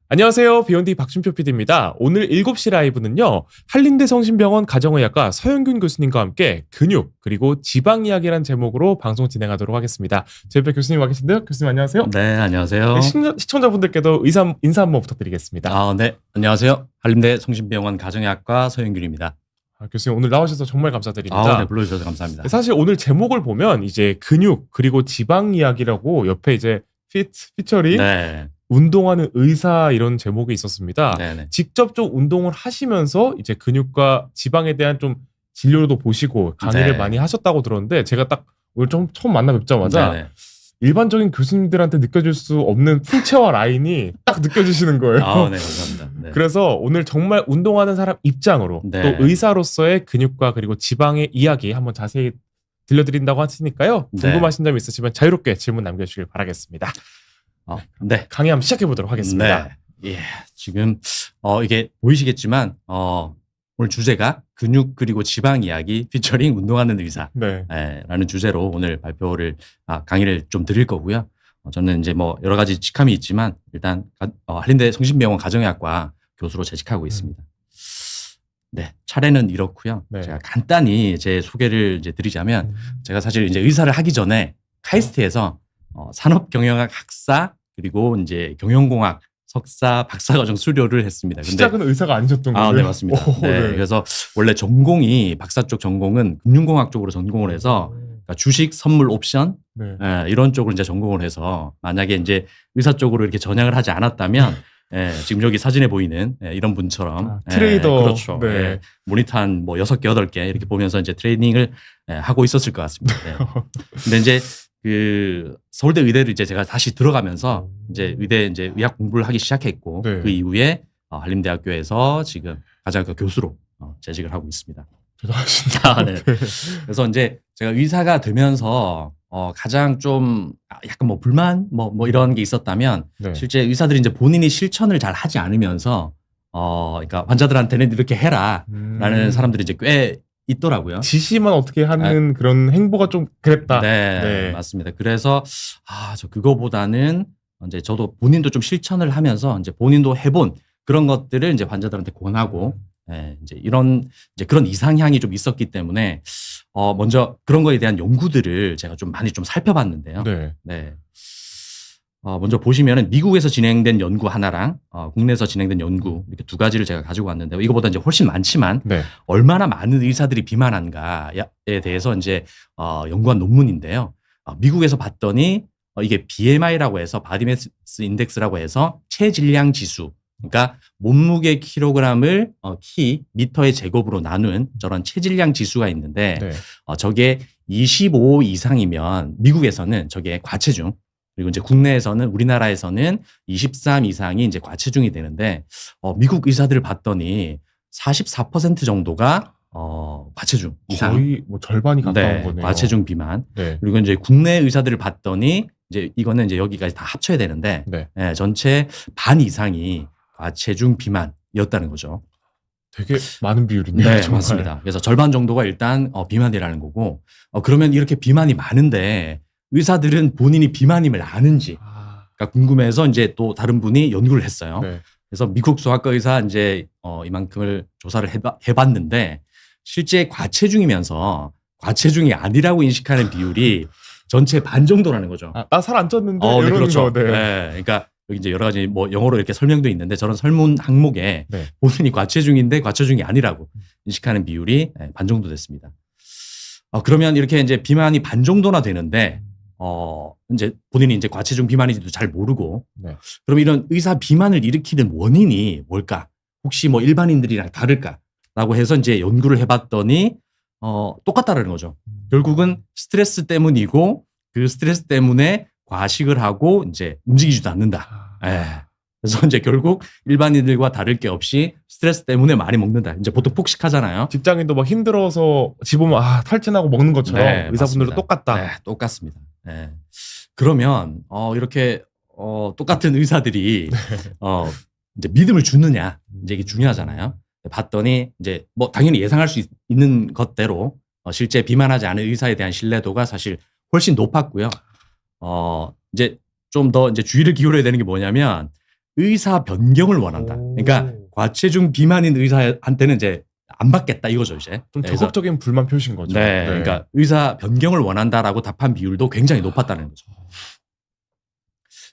안녕하세요. 비욘디 박준표 PD입니다. 오늘 7시 라이브는요. 한림대 성심병원 가정의학과 서영균 교수님과 함께 근육 그리고 지방 이야기라는 제목으로 방송 진행하도록 하겠습니다. 제 옆에 교수님 와 계신데요. 교수님 안녕하세요. 네, 안녕하세요. 네, 시청자분들께도 인사 한번 부탁드리겠습니다. 네, 안녕하세요. 한림대 성심병원 가정의학과 서영균입니다. 교수님 오늘 나오셔서 정말 감사드립니다. 네, 불러주셔서 감사합니다. 사실 오늘 제목을 보면 이제 근육 그리고 지방 이야기라고 옆에 이제 피처링 네, 운동하는 의사 이런 제목이 있었습니다. 네. 직접적 운동을 하시면서 이제 근육과 지방에 대한 좀 진료도 보시고 강의를 네. 많이 하셨다고 들었는데 제가 딱 오늘 좀 처음 만나 뵙자마자 네. 일반적인 교수님들한테 느껴질 수 없는 풍채와 라인이 딱 느껴지시는 거예요. 네, 감사합니다. 네. 그래서 오늘 정말 운동하는 사람 입장으로 네. 또 의사로서의 근육과 그리고 지방의 이야기 한번 자세히 들려드린다고 하시니까요. 네. 궁금하신 점이 있으시면 자유롭게 질문 남겨주시길 바라겠습니다. 네. 강의 한번 시작해 보도록 하겠습니다. 네. 예, 지금 이게 보이시겠지만 오늘 주제가 근육 그리고 지방 이야기 피처링 운동하는 의사 네. 라는 주제로 오늘 발표를 강의를 좀 드릴 거고요. 저는 이제 뭐 여러 가지 직함이 있지만 일단 한림대 성심병원 가정의학과 교수로 재직하고 있습니다. 네, 차례는 이렇고요. 네. 제가 간단히 제 소개를 이제 드리자면 제가 사실 이제 의사를 하기 전에 카이스트에서 산업경영학 학사 그리고 이제 경영공학 석사 박사과정 수료를 했습니다. 근데 시작은 의사가 아니셨던 거예요? 네, 맞습니다. 네, 그래서 원래 전공이 박사 쪽 전공은 금융공학 쪽으로 전공을 해서 그러니까 주식, 선물, 옵션 네. 이런 쪽을 이제 전공을 해서 만약에 이제 의사 쪽으로 이렇게 전향을 하지 않았다면 지금 여기 사진에 보이는 이런 분처럼 트레이더. 그렇죠. 네. 모니터 한 뭐 6개, 8개 이렇게 보면서 이제 트레이닝을 하고 있었을 것 같습니다. 네. 근데 이제 그 서울대 의대를 이제 제가 다시 들어가면서 이제 의대 이제 의학 공부를 하기 시작했고 네. 그 이후에 한림대학교에서 지금 가정의학과 교수로 재직을 하고 있습니다. 대단하신다. 네. 그래서 이제 제가 의사가 되면서 가장 좀 약간 뭐 불만 뭐 이런 게 있었다면 네. 실제 의사들이 이제 본인이 실천을 잘 하지 않으면서 그러니까 환자들한테는 이렇게 해라라는 사람들이 이제 꽤 있더라고요. 지시만 어떻게 하는 그런 행보가 좀 그랬다. 네, 맞습니다. 그래서 저 그거보다는 이제 저도 본인도 좀 실천을 하면서 이제 본인도 해본 그런 것들을 이제 환자들한테 권하고 이제 이제 그런 이상향이 좀 있었기 때문에 먼저 그런 거에 대한 연구들을 제가 좀 많이 좀 살펴봤는데요. 네. 먼저 보시면은 미국에서 진행된 연구 하나랑 국내에서 진행된 연구 이렇게 두 가지를 제가 가지고 왔는데요. 이거보다 이제 훨씬 많지만 네. 얼마나 많은 의사들이 비만한가에 대해서 이제 연구한 논문인데요. 미국에서 봤더니 이게 BMI라고 해서 바디 매스 인덱스라고 해서 체질량 지수. 그러니까 몸무게 킬로그램을 미터의 제곱으로 나눈 저런 체질량 지수가 있는데 네. 저게 25 이상이면 미국에서는 저게 과체중 그리고 이제 국내에서는 우리나라에서는 23 이상이 이제 과체중이 되는데 미국 의사들을 봤더니 44% 정도가 과체중 이상. 거의 뭐 절반이 가까운 거네요. 과체중 비만. 네. 그리고 이제 국내 의사들을 봤더니 이제 이거는 이제 여기까지 다 합쳐야 되는데 네. 전체 반 이상이 과체중 비만이었다는 거죠. 되게 많은 비율이네요. 네, 정말. 맞습니다. 그래서 절반 정도가 일단 비만이라는 거고 그러면 이렇게 비만이 많은데 의사들은 본인이 비만임을 아는지 그러니까 궁금해서 이제 또 다른 분이 연구를 했어요. 네. 그래서 미국 소아과 의사 이제 이만큼을 조사를 해봤는데 실제 과체중이면서 과체중이 아니라고 인식하는 비율이 전체 반 정도라는 거죠. 나 살 안 쪘는데 네, 이런 그렇죠. 거. 네. 그러니까 여기 이제 여러 가지 뭐 영어로 이렇게 설명도 있는데 저런 설문 항목에 네. 본인이 과체중인데 과체중이 아니라고 인식하는 비율이 반 정도 됐습니다. 그러면 이렇게 이제 비만이 반 정도나 되는데 이제 본인이 이제 과체중 비만인지도 잘 모르고 네. 그럼 이런 의사 비만을 일으키는 원인이 뭘까? 혹시 뭐 일반인들이랑 다를까라고 해서 이제 연구를 해봤더니 똑같다라는 거죠. 결국은 스트레스 때문이고 그 스트레스 때문에 과식을 하고 이제 움직이지도 않는다. 그래서 이제 결국 일반인들과 다를 게 없이 스트레스 때문에 많이 먹는다. 이제 보통 폭식하잖아요. 직장인도 막 힘들어서 집 오면 탈진하고 먹는 것처럼 네, 의사분들도 맞습니다. 똑같다. 네, 똑같습니다. 그러면 이렇게 똑같은 의사들이 이제 믿음을 주느냐 이제 이게 중요하잖아요. 봤더니 이제 뭐 당연히 예상할 수 있는 것대로 실제 비만하지 않은 의사에 대한 신뢰도가 사실 훨씬 높았고요. 이제 좀 더 이제 주의를 기울여야 되는 게 뭐냐면 의사 변경을 원한다. 그러니까 과체중 비만인 의사한테는 이제 안 받겠다 이거죠 이제. 좀 그래서 적극적인 불만 표시인 거죠. 네, 그러니까 의사 변경을 원한다라고 답한 비율도 굉장히 높았다는 거죠.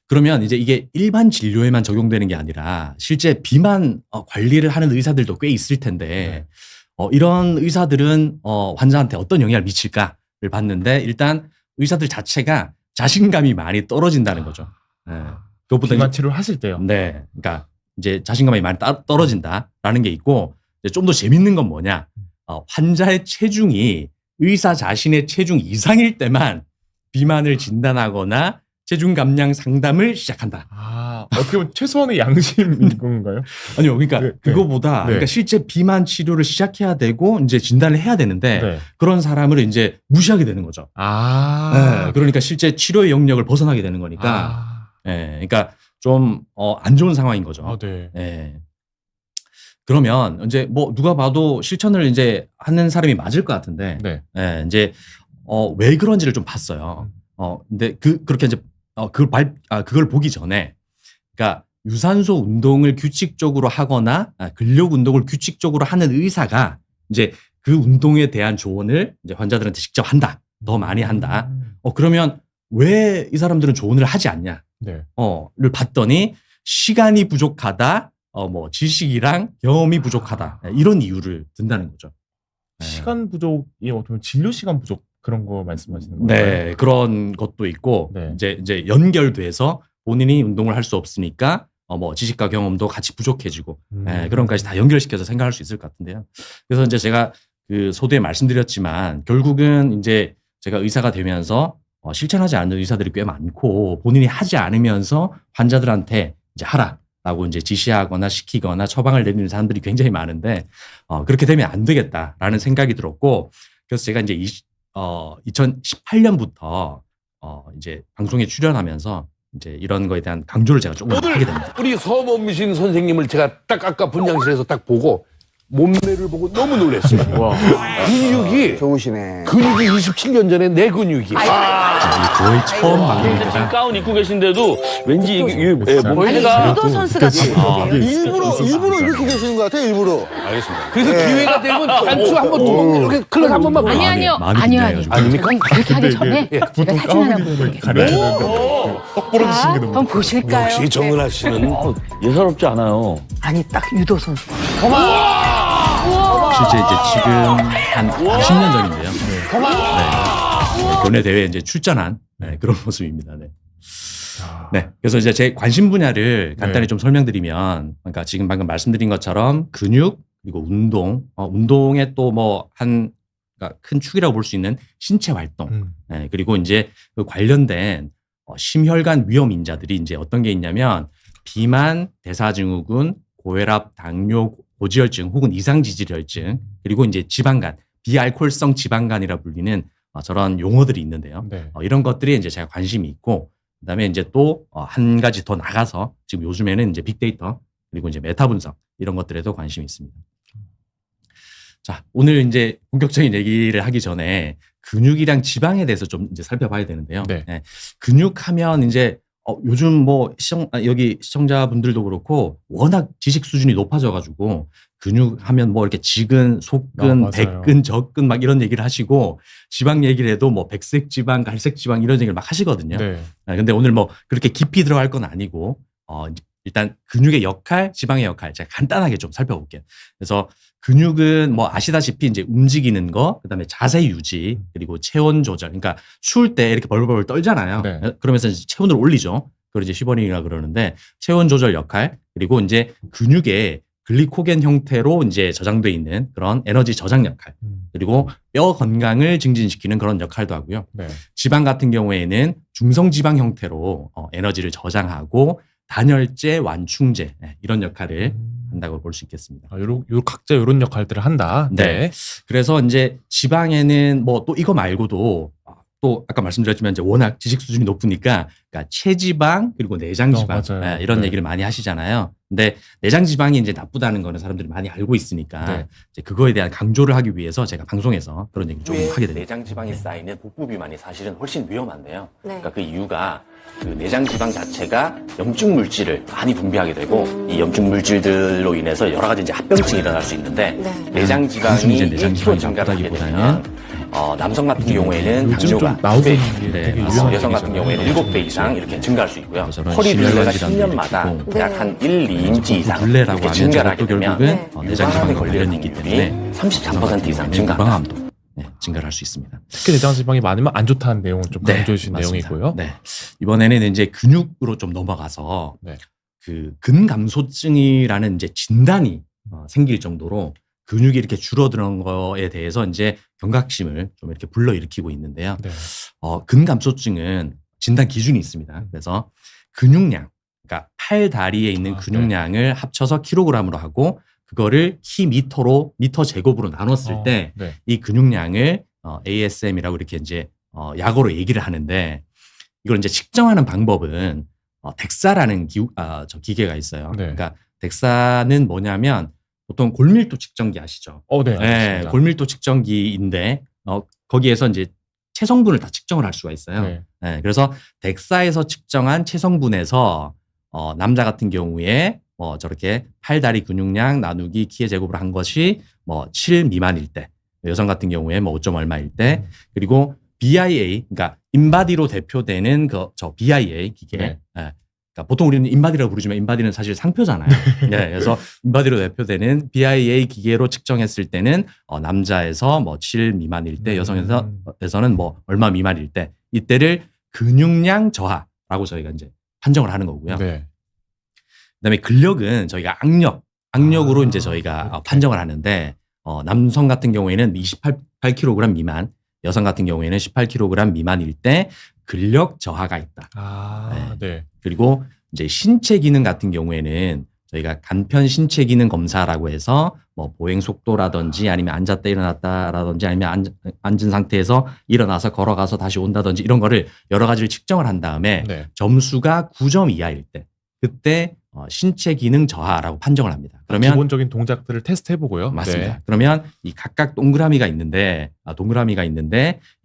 그러면 이제 이게 일반 진료에만 적용되는 게 아니라 실제 비만 관리를 하는 의사들도 꽤 있을 텐데 이런 의사들은 환자한테 어떤 영향을 미칠까를 봤는데 일단 의사들 자체가 자신감이 많이 떨어진다는 거죠. 네. 그것보다 비만 치료를 하실 때요. 네, 그러니까 이제 자신감이 많이 떨어진다라는 게 있고 좀 더 재밌는 건 뭐냐? 환자의 체중이 의사 자신의 체중 이상일 때만 비만을 진단하거나 체중 감량 상담을 시작한다. 어떻게 보면 최소한의 양심인 건가요? 아니요, 그러니까 네, 그거보다 네. 그러니까 실제 비만 치료를 시작해야 되고 이제 진단을 해야 되는데 네. 그런 사람을 이제 무시하게 되는 거죠. 네, 그러니까 실제 치료의 영역을 벗어나게 되는 거니까. 그러니까 좀 안 좋은 상황인 거죠. 네. 예. 그러면 이제 뭐 누가 봐도 실천을 이제 하는 사람이 맞을 것 같은데, 네. 예, 이제 왜 그런지를 좀 봤어요. 근데 그렇게 이제 그걸 보기 전에, 그러니까 유산소 운동을 규칙적으로 하거나 근력 운동을 규칙적으로 하는 의사가 이제 그 운동에 대한 조언을 이제 환자들한테 직접 한다, 더 많이 한다. 그러면 왜 이 사람들은 조언을 하지 않냐? 네. 를 봤더니 시간이 부족하다, 뭐 지식이랑 경험이 부족하다 이런 이유를 든다는 거죠. 시간 부족이 어떻게 보면 진료 시간 부족 그런 거 말씀하시는 거예요? 네, 그런 것도 있고 네. 이제 연결돼서 본인이 운동을 할 수 없으니까 뭐 지식과 경험도 같이 부족해지고 그런 것까지 다 연결시켜서 생각할 수 있을 것 같은데요. 그래서 이제 제가 그 소두에 말씀드렸지만 결국은 이제 제가 의사가 되면서 실천하지 않는 의사들이 꽤 많고 본인이 하지 않으면서 환자들한테 이제 하라라고 이제 지시하거나 시키거나 처방을 내리는 사람들이 굉장히 많은데 그렇게 되면 안 되겠다라는 생각이 들었고 그래서 제가 이제 2018년부터 이제 방송에 출연하면서 이제 이런 거에 대한 강조를 제가 조금 하게 됩니다. 우리 서범신 선생님을 제가 딱 아까 분장실에서 딱 보고 몸매를 보고 너무 놀랐어요. 와. 근육이 좋으시네. 27년 전에 내 근육이. 거의 처음 지금 방송입니다. 가운 입고 계신데도 왠지 진짜. 몸매가 유도 선수 같은데요. 일부러 이렇게 계시는 것 같아요, 일부러. 알겠습니다. 그래서 기회가 되면 단추 한번 뚜껑 이렇게 클럽 한 번만 아니 아니요 마음이 아니요 긴장해가지고. 아니요 그렇게 하기 전에 보통 제가 사진 하나 까마귀 보여드릴게요. 가려주는데 떡 부러지신 게 너무 한번 보실까요? 역시 정은하 씨는 예사롭지 않아요. 아니 딱 유도 선수. 실제 이제 지금 한 20년 전인데요. 네. 교내 대회에 이제 출전한 그런 모습입니다. 네. 네. 그래서 이제 제 관심 분야를 간단히 네. 좀 설명드리면, 그러니까 지금 방금 말씀드린 것처럼 근육 그리고 운동, 운동의 또 뭐 그러니까 큰 축이라고 볼 수 있는 신체 활동, 네. 그리고 이제 그 관련된 심혈관 위험 인자들이 이제 어떤 게 있냐면 비만, 대사증후군, 고혈압, 당뇨, 고지혈증 혹은 이상지질혈증 그리고 이제 지방간, 비알코올성 지방간이라 불리는 저런 용어들이 있는데요. 네. 이런 것들이 이제 제가 관심이 있고 그다음에 이제 또 한 가지 더 나가서 지금 요즘에는 이제 빅데이터 그리고 이제 메타 분석 이런 것들에도 관심이 있습니다. 자, 오늘 이제 본격적인 얘기를 하기 전에 근육이랑 지방에 대해서 좀 이제 살펴봐야 되는데요. 네. 근육하면 이제 요즘 뭐 여기 시청자분들도 그렇고 워낙 지식 수준이 높아져가지고 근육하면 뭐 이렇게 지근, 속근, 맞아요. 백근, 적근 막 이런 얘기를 하시고 지방 얘기를 해도 뭐 백색 지방, 갈색 지방 이런 얘기를 막 하시거든요. 네. 근데 오늘 뭐 그렇게 깊이 들어갈 건 아니고 일단 근육의 역할, 지방의 역할 제가 간단하게 좀 살펴볼게요. 그래서 근육은 뭐 아시다시피 이제 움직이는 거, 그다음에 자세 유지, 그리고 체온 조절. 그러니까 추울 때 이렇게 벌벌 떨잖아요. 네. 그러면서 이제 체온을 올리죠. 그걸 이제 휘버닝이라 그러는데 체온 조절 역할, 그리고 이제 근육에 글리코겐 형태로 이제 저장돼 있는 그런 에너지 저장 역할, 그리고 뼈 건강을 증진시키는 그런 역할도 하고요. 네. 지방 같은 경우에는 중성 지방 형태로 에너지를 저장하고 단열재, 완충제 이런 역할을 한다고 볼 수 있겠습니다. 각자 이런 역할들을 한다. 네. 그래서 이제 지방에는 뭐 또 이거 말고도 또 아까 말씀드렸지만 이제 워낙 지식 수준이 높으니까 그러니까 체지방 그리고 내장 지방 맞아요. 이런 네. 얘기를 많이 하시잖아요. 근데 내장 지방이 이제 나쁘다는 거는 사람들이 많이 알고 있으니까 네. 이제 그거에 대한 강조를 하기 위해서 제가 방송에서 그런 얘기 좀 하게 됩니다. 내장 지방이 쌓이는 복부 비만이 사실은 훨씬 위험한데요. 네. 그러니까 그 이유가 그 내장 지방 자체가 염증 물질을 많이 분비하게 되고 이 염증 물질들로 인해서 여러 가지 이제 합병증이 일어날 수 있는데 내장 지방이 이제 내장 1kg 지방이 증가를 하게 나쁘다기보다는 되면 남성 같은 경우에는 요즘 좀 당뇨가 나오는 2배, 게 되게 유명한 여성 같은 얘기잖아요. 경우에는 7배 이상 이렇게 증가할 수 있고요. 저런 허리 둘레가 심혈관질환도 10년마다 있고. 약 한 1, 2인치 이상 둘레라고 이렇게 하면 증가를 하게 저것도 되면 결국은 내장 유방암에 지방과 걸릴 관련이 있기 확률이 때문에 33% 이상 증가한다. 유방암도 증가를 할 수 있습니다. 특히 내장 지방이 많으면 안 좋다는 내용을 좀 강조해 주신 맞습니다. 내용이고요. 네. 이번에는 이제 근육으로 좀 넘어가서 네. 그 근감소증이라는 이제 진단이 생길 정도로 근육이 이렇게 줄어드는 거에 대해서 이제 경각심을 좀 이렇게 불러일으키고 있는데요. 네. 근감소증은 진단 기준이 있습니다. 그래서 근육량, 그러니까 팔 다리에 있는 근육량을 합쳐서 킬로그램으로 하고 그거를 키 미터로 미터 제곱으로 나눴을 때 네. 이 근육량을 ASM이라고 이렇게 이제 약어로 얘기를 하는데 이걸 이제 측정하는 방법은 덱사라는 기계가 있어요. 네. 그러니까 덱사는 뭐냐면 보통 골밀도 측정기 아시죠? 네, 네, 알겠습니다. 골밀도 측정기인데 거기에서 이제 체성분을 다 측정을 할 수가 있어요. 네. 네, 그래서 덱사에서 측정한 체성분에서 남자 같은 경우에 저렇게 팔다리 근육량 나누기 키의 제곱으로 한 것이 7 미만일 때, 여성 같은 경우에 5점 얼마일 때, 그리고 BIA, 그러니까 인바디로 대표되는 저 BIA 기계. 네. 그러니까 보통 우리는 인바디라고 부르지만 인바디는 사실 상표잖아요. 네, 그래서 인바디로 대표되는 BIA 기계로 측정했을 때는 남자에서 7 미만일 때, 여성에서는 얼마 미만일 때, 이때를 근육량 저하라고 저희가 이제 판정을 하는 거고요. 네. 그다음에 근력은 저희가 악력으로 이제 저희가 이렇게. 판정을 하는데 남성 같은 경우에는 28kg 미만, 여성 같은 경우에는 18kg 미만일 때 근력 저하가 있다. 네. 그리고 이제 신체 기능 같은 경우에는 저희가 간편 신체 기능 검사라고 해서 보행 속도라든지 아니면 앉았다 일어났다라든지 아니면 앉은 상태에서 일어나서 걸어가서 다시 온다든지 이런 거를 여러 가지를 측정을 한 다음에 네. 점수가 9점 이하일 때 그때 신체 기능 저하라고 판정을 합니다. 그러면 기본적인 동작들을 테스트 해보고요. 맞습니다. 네. 그러면 이 각각 동그라미가 있는데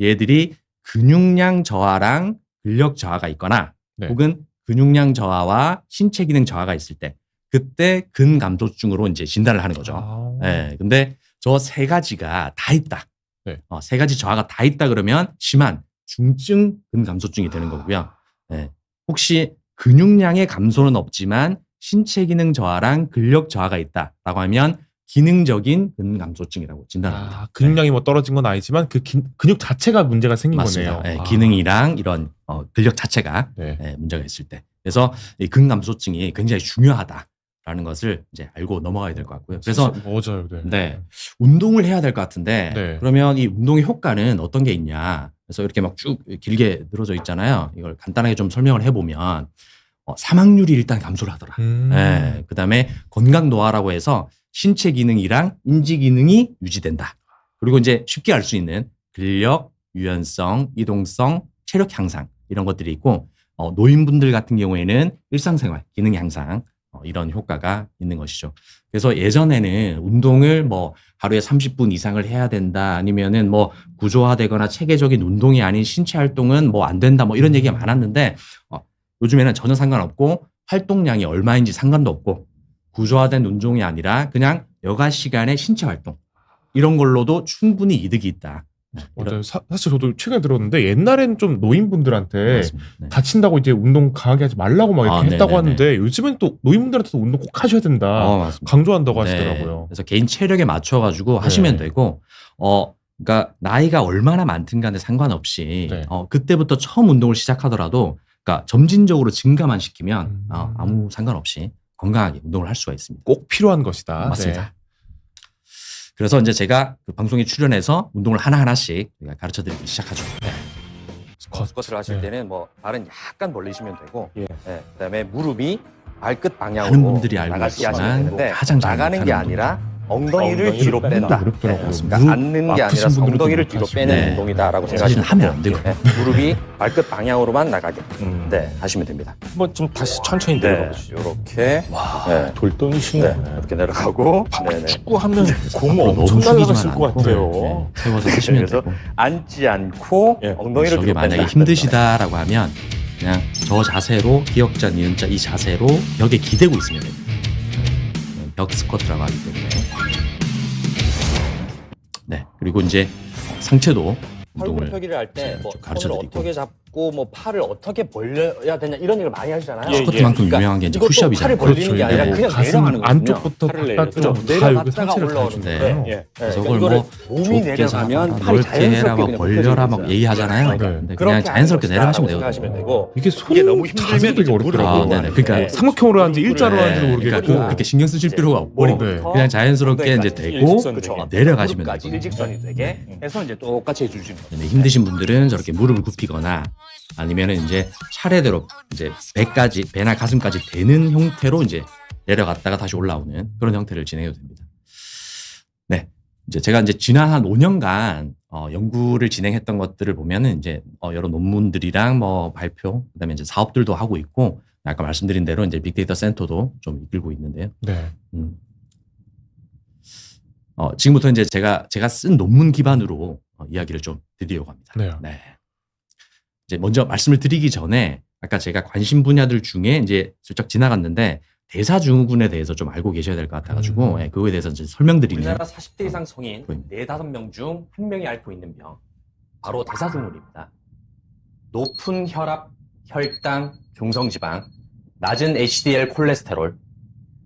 얘들이 근육량 저하랑 근력 저하가 있거나 네. 혹은 근육량 저하와 신체 기능 저하가 있을 때 그때 근감소증으로 이제 진단을 하는 거죠. 네, 근데 저 세 가지가 다 있다. 네. 세 가지 저하가 다 있다 그러면 심한 중증 근감소증이 되는 거고요. 네. 혹시 근육량의 감소는 없지만 신체 기능 저하랑 근력 저하가 있다라고 하면 기능적인 근감소증이라고 진단합니다. 근육량이 떨어진 건 아니지만 그 근육 자체가 문제가 생긴 맞습니다. 거네요. 기능이랑 이런 근력 자체가 네. 문제가 있을 때. 그래서 이 근감소증이 굉장히 중요하다라는 것을 이제 알고 넘어가야 될 것 같고요. 그래서 맞아요. 네. 네. 운동을 해야 될 것 같은데 네. 그러면 이 운동의 효과는 어떤 게 있냐. 그래서 이렇게 막 쭉 길게 늘어져 있잖아요. 이걸 간단하게 좀 설명을 해보면 사망률이 일단 감소를 하더라. 네. 그다음에 건강 노화라고 해서 신체 기능이랑 인지 기능이 유지된다. 그리고 이제 쉽게 알 수 있는 근력, 유연성, 이동성, 체력 향상 이런 것들이 있고 노인분들 같은 경우에는 일상생활 기능 향상 이런 효과가 있는 것이죠. 그래서 예전에는 운동을 하루에 30분 이상을 해야 된다 아니면은 구조화되거나 체계적인 운동이 아닌 신체 활동은 안 된다 이런 얘기가 많았는데 요즘에는 전혀 상관없고 활동량이 얼마인지 상관도 없고 구조화된 운동이 아니라 그냥 여가 시간에 신체 활동 이런 걸로도 충분히 이득이 있다. 맞아요. 사실 저도 최근에 들었는데 옛날엔 좀 노인분들한테 맞습니다. 네. 다친다고 이제 운동 강하게 하지 말라고 막 이렇게 했다고 네네네. 하는데 요즘엔 또 노인분들한테도 운동 꼭 하셔야 된다. 맞습니다. 강조한다고 네. 하시더라고요. 그래서 개인 체력에 맞춰가지고 하시면 되고, 그러니까 나이가 얼마나 많든 간에 상관없이 네. 그때부터 처음 운동을 시작하더라도, 그러니까 점진적으로 증가만 시키면 아무 상관없이 건강하게 운동을 할 수가 있습니다. 꼭 필요한 것이다. 맞습니다. 네. 그래서 이제 제가 그 방송에 출연해서 운동을 하나하나씩 가르쳐드리기 시작하죠. 스쿼트를 하실 네. 때는 발은 약간 벌리시면 되고, 예. 그다음에 무릎이 발끝 많은 방향으로 분들이 알고 나가시게 하시면 있지만 되는데 가장 잘 나가는 게 못하는 아니라 엉덩이를 뒤로 뺀다. 어렵더라고요. 그러니까 앉는 게 아니라 아프신 분들은 엉덩이를 또 뒤로 못하시고. 빼는 네. 운동이다라고 사실은 생각하시면 하면 안 되거든요. 무릎이 발끝 방향으로만 나가게 하시면 됩니다. 한번 좀 다시 천천히 네, 내려가 보시죠. 이렇게 와, 돌덩이시네. 이렇게 내려가고, 네네. 축구하면 공 너무 엄청 숙이지만 날아갔을 것 않고, 같아요. 네, 세워서 하시면 그래서 되고. 앉지 않고 예. 엉덩이를 저게 뒤로 만약에 뺀다. 힘드시다라고 하면 그냥 저 자세로 기역자, 니은자 이 자세로 벽에 기대고 있으면 됩니다. 벽 스쿼트라고 하기 때문에. 네. 그리고 이제 상체도 운동을 팔굽혀펴기를 할 때 뭐 좀 손을 가르쳐드리고. 어떻게 잡고 뭐 팔을 어떻게 벌려야 되냐 이런 얘기를 많이 하시잖아요. 스쿼트만큼 유명한 게 이제 이것도 푸시업이잖아요. 팔을 벌리는 게 아니라 네, 그냥 가슴 내려가는 거거든요. 안쪽부터 팔을 바깥쪽 내려서. 다 여기 내려갔다가 상체를 다 올라오는 해주네요. 거예요. 네. 예. 그래서 그러니까 그걸 이거를 뭐 몸이 좁게 내려가면 잡아, 팔이 넓게 해라, 자연스럽게 막 그냥 벌려라 막 펼쳐지는 얘기하잖아요. 거예요. 근데 그렇게 그냥 자연스럽게 하는 내려가시면 것이다라고 되거든요. 생각하시면 되고 이게 이게 너무 손 자세도 되게 힘들면 어렵더라고요. 아, 네네. 그러니까 네. 삼각형으로 하는지 일자로 하는지도 네. 모르겠고. 그러니까 그렇게 신경 쓰실 필요가 없고 네. 그냥 자연스럽게 이제 되고 내려가시면 무릎까지 되거든요. 일직선이 되게 해서 이제 똑같이 해주시는 거예요. 네, 힘드신 분들은 저렇게 무릎을 굽히거나 아니면은 이제 차례대로 이제 배나 가슴까지 되는 형태로 이제 내려갔다가 다시 올라오는 그런 형태를 진행해도 됩니다. 네. 이제 제가 이제 지난 한 5년간 연구를 진행했던 것들을 보면은 이제 여러 논문들이랑 뭐 발표, 그다음에 이제 사업들도 하고 있고 아까 말씀드린 대로 이제 빅데이터 센터도 좀 이끌고 있는데요. 네. 지금부터 이제 제가 쓴 논문 기반으로 이야기를 좀 드리려고 합니다. 네. 이제 먼저 말씀을 드리기 전에 아까 제가 관심 분야들 중에 이제 슬쩍 지나갔는데 대사증후군에 대해서 좀 알고 계셔야 될 것 같아가지고 예, 그거에 대해서 이제 설명드리는. 우리나라 40대 이상 성인 보입니다. 4-5명 중 1명이 앓고 있는 병 바로 대사증후군입니다. 높은 혈압, 혈당, 중성지방, 낮은 HDL 콜레스테롤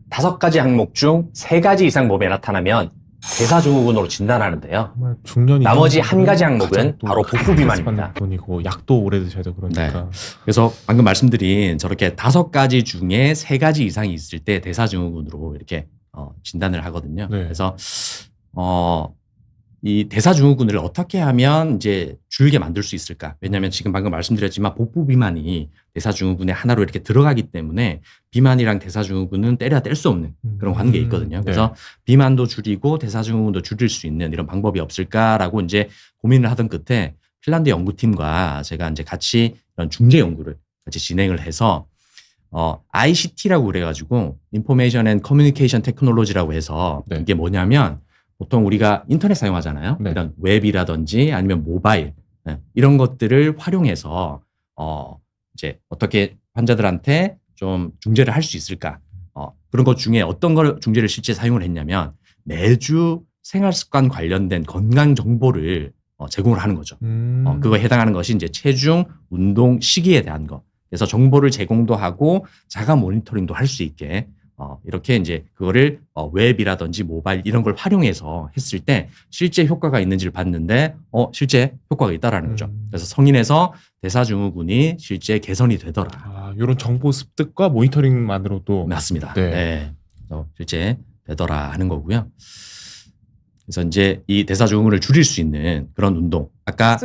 5가지 항목 중 3가지 이상 몸에 나타나면 대사증후군으로 진단하는데요. 정말 중년이 나머지 한 가지 항목은 가장 또 바로 복부 비만입니다. 돈이고 약도 오래 드셔야 되고 그러니까. 그래서 방금 말씀드린 저렇게 5가지 중에 3가지 이상이 있을 때 대사증후군으로 이렇게 진단을 하거든요. 네. 그래서 이 대사증후군을 어떻게 하면 이제 줄게 만들 수 있을까? 왜냐하면 지금 방금 말씀드렸지만 복부 비만이 대사증후군의 하나로 이렇게 들어가기 때문에 비만이랑 대사증후군은 때려야 뗄 수 없는 그런 관계가 있거든요. 그래서 비만도 줄이고 대사증후군도 줄일 수 있는 이런 방법이 없을까라고 이제 고민을 하던 끝에 핀란드 연구팀과 제가 이제 같이 이런 중재 연구를 같이 진행을 해서 ICT라고 그래가지고 Information and Communication Technology라고 해서 네. 이게 뭐냐면 보통 우리가 인터넷 사용하잖아요. 네. 이런 웹이라든지 아니면 모바일 이런 것들을 활용해서 이제 어떻게 환자들한테 좀 중재를 할 수 있을까? 그런 것 중에 어떤 걸 중재를 실제 사용을 했냐면 매주 생활 습관 관련된 건강 정보를 제공을 하는 거죠. 그거에 해당하는 것이 이제 체중, 운동, 식이에 대한 거. 그래서 정보를 제공도 하고 자가 모니터링도 할 수 있게 이렇게 이제 그거를 웹이라든지 모바일 이런 걸 활용해서 했을 때 실제 효과가 있는지를 봤는데 실제 효과가 있다라는 거죠. 그래서 성인에서 대사증후군이 실제 개선이 되더라. 이런 정보 습득과 모니터링만으로도 맞습니다. 네. 네. 그래서 실제 되더라 하는 거고요. 그래서 이제 이 대사증후군을 줄일 수 있는 그런 운동. 아까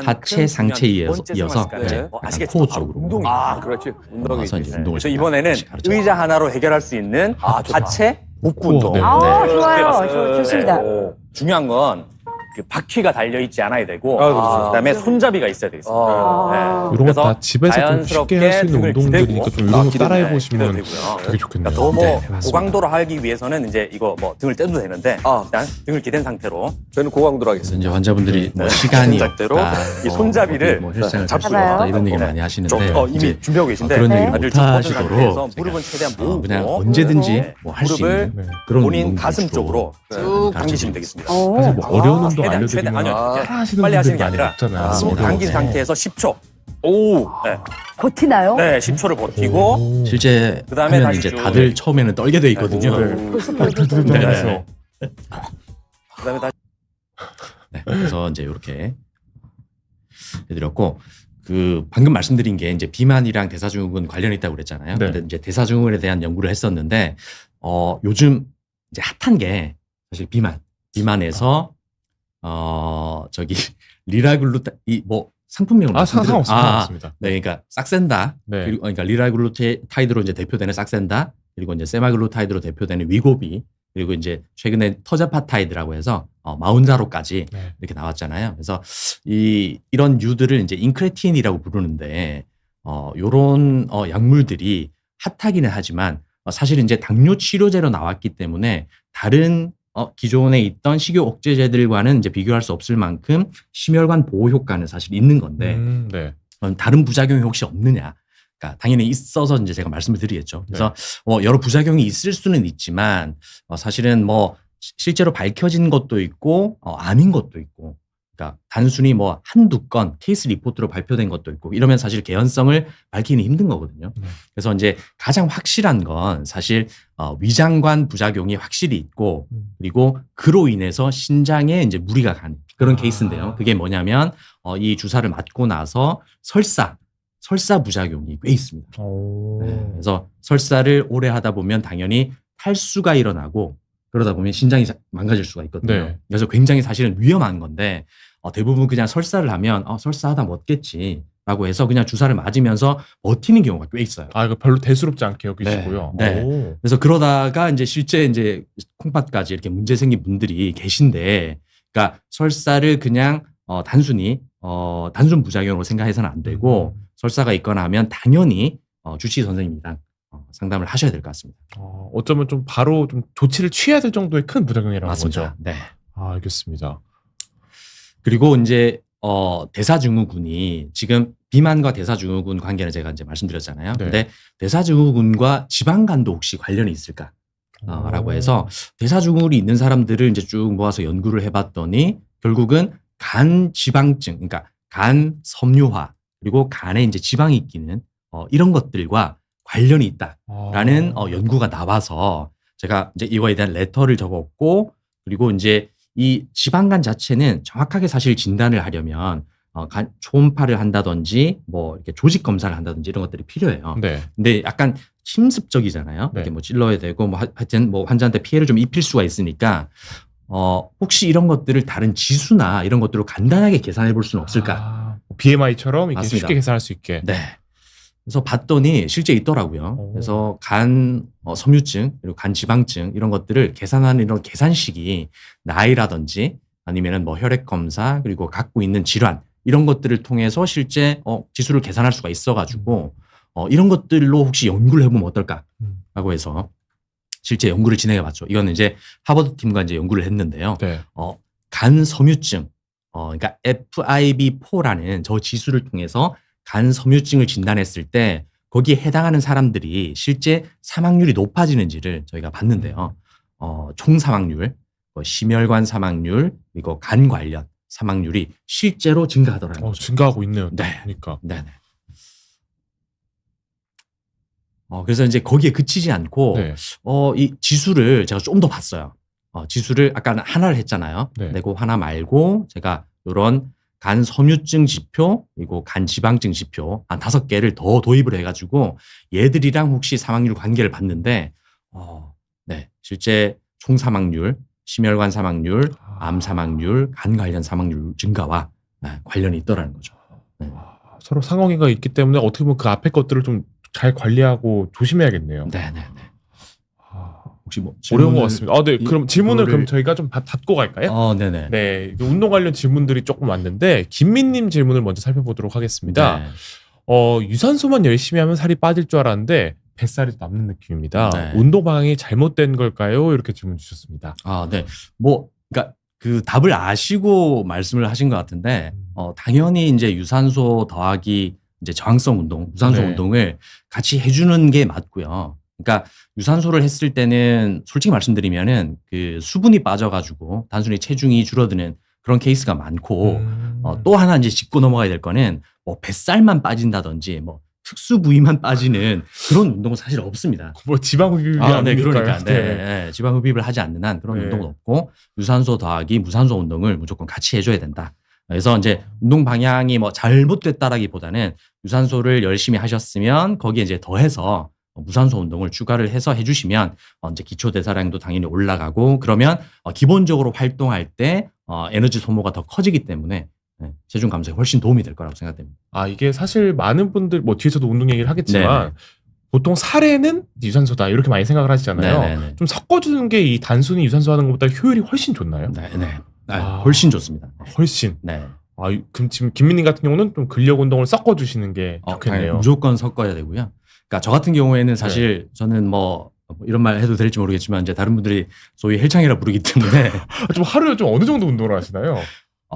하체, 상체에 이어서 이제 약간 코어 쪽으로 운동이. 그렇지. 운동이. 와서 이제 운동을 그래서 이번에는 가르쳐요. 의자 하나로 해결할 수 있는 하체, 복부 운동. 네. 아, 네. 좋아요. 좋습니다. 중요한 건 그 바퀴가 달려 있지 않아야 되고 그렇죠. 그다음에 손잡이가 있어야 되겠습니다. 이런 거 그래서 다 집에서 좀 쉽게 할 수 있는 등을 운동들이니까 기대고 좀 이런 거 기대고 따라해 보시면 되고요. 되게 좋겠네요. 더 뭐 네, 맞습니다. 고강도로 하기 위해서는 이제 이거 뭐 등을 떼도 되는데 일단 등을 기댄 상태로 저는 고강도로 그래서 하겠습니다. 이제 환자분들이 뭐 네. 시간이 동작대로 없다, 이 손잡이를 뭐 헬스장을 잡고요. 갈수 없다 이런 얘기 네. 많이 하시는데 이미 이제 준비하고 계신데 그런 네. 얘기를 다들 못 좀 뻗은 하시도록 상태에서 제가 무릎은 최대한 모으고 그냥 언제든지 네. 뭐 할 수 무릎을 있는 네. 그런 본인 운동들 가슴 주로 쪽으로 쭉 가르쳐 당기시면 드립니다. 되겠습니다. 사실 뭐 어려운 운동 최대한, 알려드리면 아니요. 하시는 빨리 하시는 분들이 게 많이 아니라 없잖아요. 아, 쭉 어려워서. 당긴 상태에서 10초. 오. 네. 버티나요? 네, 10초를 버티고 오. 실제 그다음에 하면 다시 이제 쭉 다들 처음에는 떨게 돼 있거든요. 벌써 들들들면서 그다음에 다시 네, 그래서 이제 이렇게 해드렸고 그 방금 말씀드린 게 이제 비만이랑 대사증후군 관련이 있다고 그랬잖아요. 네. 근데 이제 대사증후군에 대한 연구를 했었는데 요즘 이제 핫한 게 사실 비만에서 저기 리라글루타 이뭐 상품명을 상관없습니다. 상관없습니다. 네, 그러니까 싹센다. 네. 그리고 그러니까 리라글루타이드로 이제 대표되는 싹센다. 그리고 이제 세마글루타이드로 대표되는 위고비. 그리고 이제 최근에 터자파타이드라고 해서 마운자로까지 네. 이렇게 나왔잖아요. 그래서 이런 유들을 이제 인크레틴이라고 부르는데 요런 약물들이 핫하기는 하지만 사실 이제 당뇨 치료제로 나왔기 때문에 다른 기존에 있던 식욕 억제제들과는 이제 비교할 수 없을 만큼 심혈관 보호 효과는 사실 있는 건데 네. 그럼 다른 부작용이 혹시 없느냐? 그러니까 당연히 있어서 이제 제가 말씀을 드리겠죠. 그래서 여러 부작용이 있을 수는 있지만 사실은 뭐 실제로 밝혀진 것도 있고 아닌 것도 있고, 그러니까 단순히 뭐 한두 건 케이스 리포트로 발표된 것도 있고 이러면 사실 개연성을 밝히는 힘든 거거든요. 그래서 이제 가장 확실한 건 사실 위장관 부작용이 확실히 있고 그리고 그로 인해서 신장에 이제 무리가 가는 그런 케이스인데요. 그게 뭐냐면 이 주사를 맞고 나서 설사 부작용이 꽤 있습니다. 네, 그래서 설사를 오래 하다 보면 당연히 탈수가 일어나고 그러다 보면 신장이 망가질 수가 있거든요. 네. 그래서 굉장히 사실은 위험한 건데 대부분 그냥 설사를 하면 설사하다 먹겠지라고 해서 그냥 주사를 맞으면서 버티는 경우가 꽤 있어요. 아, 이거 별로 대수롭지 않게 여기시고요. 네. 오. 그래서 그러다가 이제 실제 이제 콩팥까지 이렇게 문제 생긴 분들이 계신데, 그러니까 설사를 그냥 단순히 단순 부작용으로 생각해서는 안 되고 설사가 있거나 하면 당연히 주치의 선생님이랑 상담을 하셔야 될 것 같습니다. 어쩌면 좀 바로 좀 조치를 취해야 될 정도의 큰 부작용이라는 맞습니다. 거죠. 네. 알겠습니다. 그리고 이제 대사증후군이 지금 비만과 대사증후군 관계는 제가 이제 말씀드렸잖아요. 네. 근데 대사증후군과 지방간도 혹시 관련이 있을까? 라고 해서 대사증후군이 있는 사람들을 이제 쭉 모아서 연구를 해봤더니 결국은 간 지방증, 그러니까 간 섬유화 그리고 간에 이제 지방이 끼는 이런 것들과 관련이 있다라는 연구가 나와서 제가 이제 이거에 대한 레터를 적었고, 그리고 이제 이 지방간 자체는 정확하게 사실 진단을 하려면 간 초음파를 한다든지 뭐 이렇게 조직 검사를 한다든지 이런 것들이 필요해요. 네. 근데 약간 침습적이잖아요. 네. 이렇게 뭐 찔러야 되고 뭐 하여튼 뭐 환자한테 피해를 좀 입힐 수가 있으니까 혹시 이런 것들을 다른 지수나 이런 것들로 간단하게 계산해 볼 수는 없을까? BMI처럼 이렇게 맞습니다. 쉽게 계산할 수 있게. 네. 그래서 봤더니 실제 있더라고요. 그래서 간 섬유증 그리고 간 지방증 이런 것들을 계산하는 이런 계산식이 나이라든지 아니면은 뭐 혈액 검사 그리고 갖고 있는 질환 이런 것들을 통해서 실제 지수를 계산할 수가 있어가지고 이런 것들로 혹시 연구를 해보면 어떨까라고 해서 실제 연구를 진행해봤죠. 이거는 이제 하버드 팀과 이제 연구를 했는데요. 네. 간 섬유증, 그러니까 FIB4라는 저 지수를 통해서 간 섬유증을 진단했을 때 거기에 해당하는 사람들이 실제 사망률이 높아지는지를 저희가 봤는데요. 총 사망률, 심혈관 사망률, 그리고 간 관련 사망률이 실제로 증가하더라는 거죠. 증가하고 있네요. 네. 그러니까. 네네. 그래서 이제 거기에 그치지 않고 네. 이 지수를 제가 좀 더 봤어요. 지수를 아까 하나를 했잖아요. 네. 근데 그 하나 말고 제가 이런 간 섬유증 지표 그리고 간 지방증 지표 한 5개를 더 도입을 해가지고 얘들이랑 혹시 사망률 관계를 봤는데 네, 실제 총 사망률, 심혈관 사망률, 암 사망률, 간 관련 사망률 증가와 관련이 있더라는 거죠. 네. 서로 상관관계가 있기 때문에 어떻게 보면 그 앞에 것들을 좀 잘 관리하고 조심해야겠네요. 네네네. 혹시 뭐 어려운 것 같습니다. 네. 그럼 질문을 이거를- 그럼 저희가 좀 받고 갈까요? 네네. 네. 운동 관련 질문들이 조금 왔는데 김민님 질문을 먼저 살펴보도록 하겠습니다. 네. 유산소만 열심히 하면 살이 빠질 줄 알았는데 뱃살이 남는 느낌입니다. 네. 운동 방향이 잘못된 걸까요? 이렇게 질문 주셨습니다. 네. 뭐, 그러니까 그 답을 아시고 말씀을 하신 것 같은데, 당연히 이제 유산소 더하기 이제 저항성 운동, 무산소 네. 운동을 같이 해주는 게 맞고요. 그러니까 유산소를 했을 때는 솔직히 말씀드리면은 그 수분이 빠져가지고 단순히 체중이 줄어드는 그런 케이스가 많고, 또 하나 이제 짚고 넘어가야 될 거는 뭐 뱃살만 빠진다든지 뭐 특수 부위만 빠지는 그런 운동은 사실 없습니다. 뭐 지방 흡입이 네, 아니니까요. 그러니까. 네. 지방 흡입을 하지 않는 한 그런 네. 운동은 없고 유산소 더하기 무산소 운동을 무조건 같이 해줘야 된다. 그래서 이제 운동 방향이 뭐 잘못됐다라기보다는 유산소를 열심히 하셨으면 거기에 이제 더해서 무산소 운동을 추가를 해서 해주시면 이제 기초 대사량도 당연히 올라가고 그러면 기본적으로 활동할 때 에너지 소모가 더 커지기 때문에 체중 감소에 훨씬 도움이 될 거라고 생각됩니다. 이게 사실 많은 분들 뭐 뒤에서도 운동 얘기를 하겠지만 네네. 보통 살에는 유산소다 이렇게 많이 생각을 하시잖아요. 네네네. 좀 섞어주는 게 이 단순히 유산소 하는 것보다 효율이 훨씬 좋나요? 네네. 훨씬 좋습니다. 훨씬. 네. 그럼 지금 김민님 같은 경우는 좀 근력 운동을 섞어주시는 게 좋겠네요. 무조건 섞어야 되고요. 그러니까 저 같은 경우에는 사실 저는 뭐 이런 말 해도 될지 모르겠지만 이제 다른 분들이 소위 헬창이라 부르기 때문에 좀 하루에 좀 어느 정도 운동을 하시나요?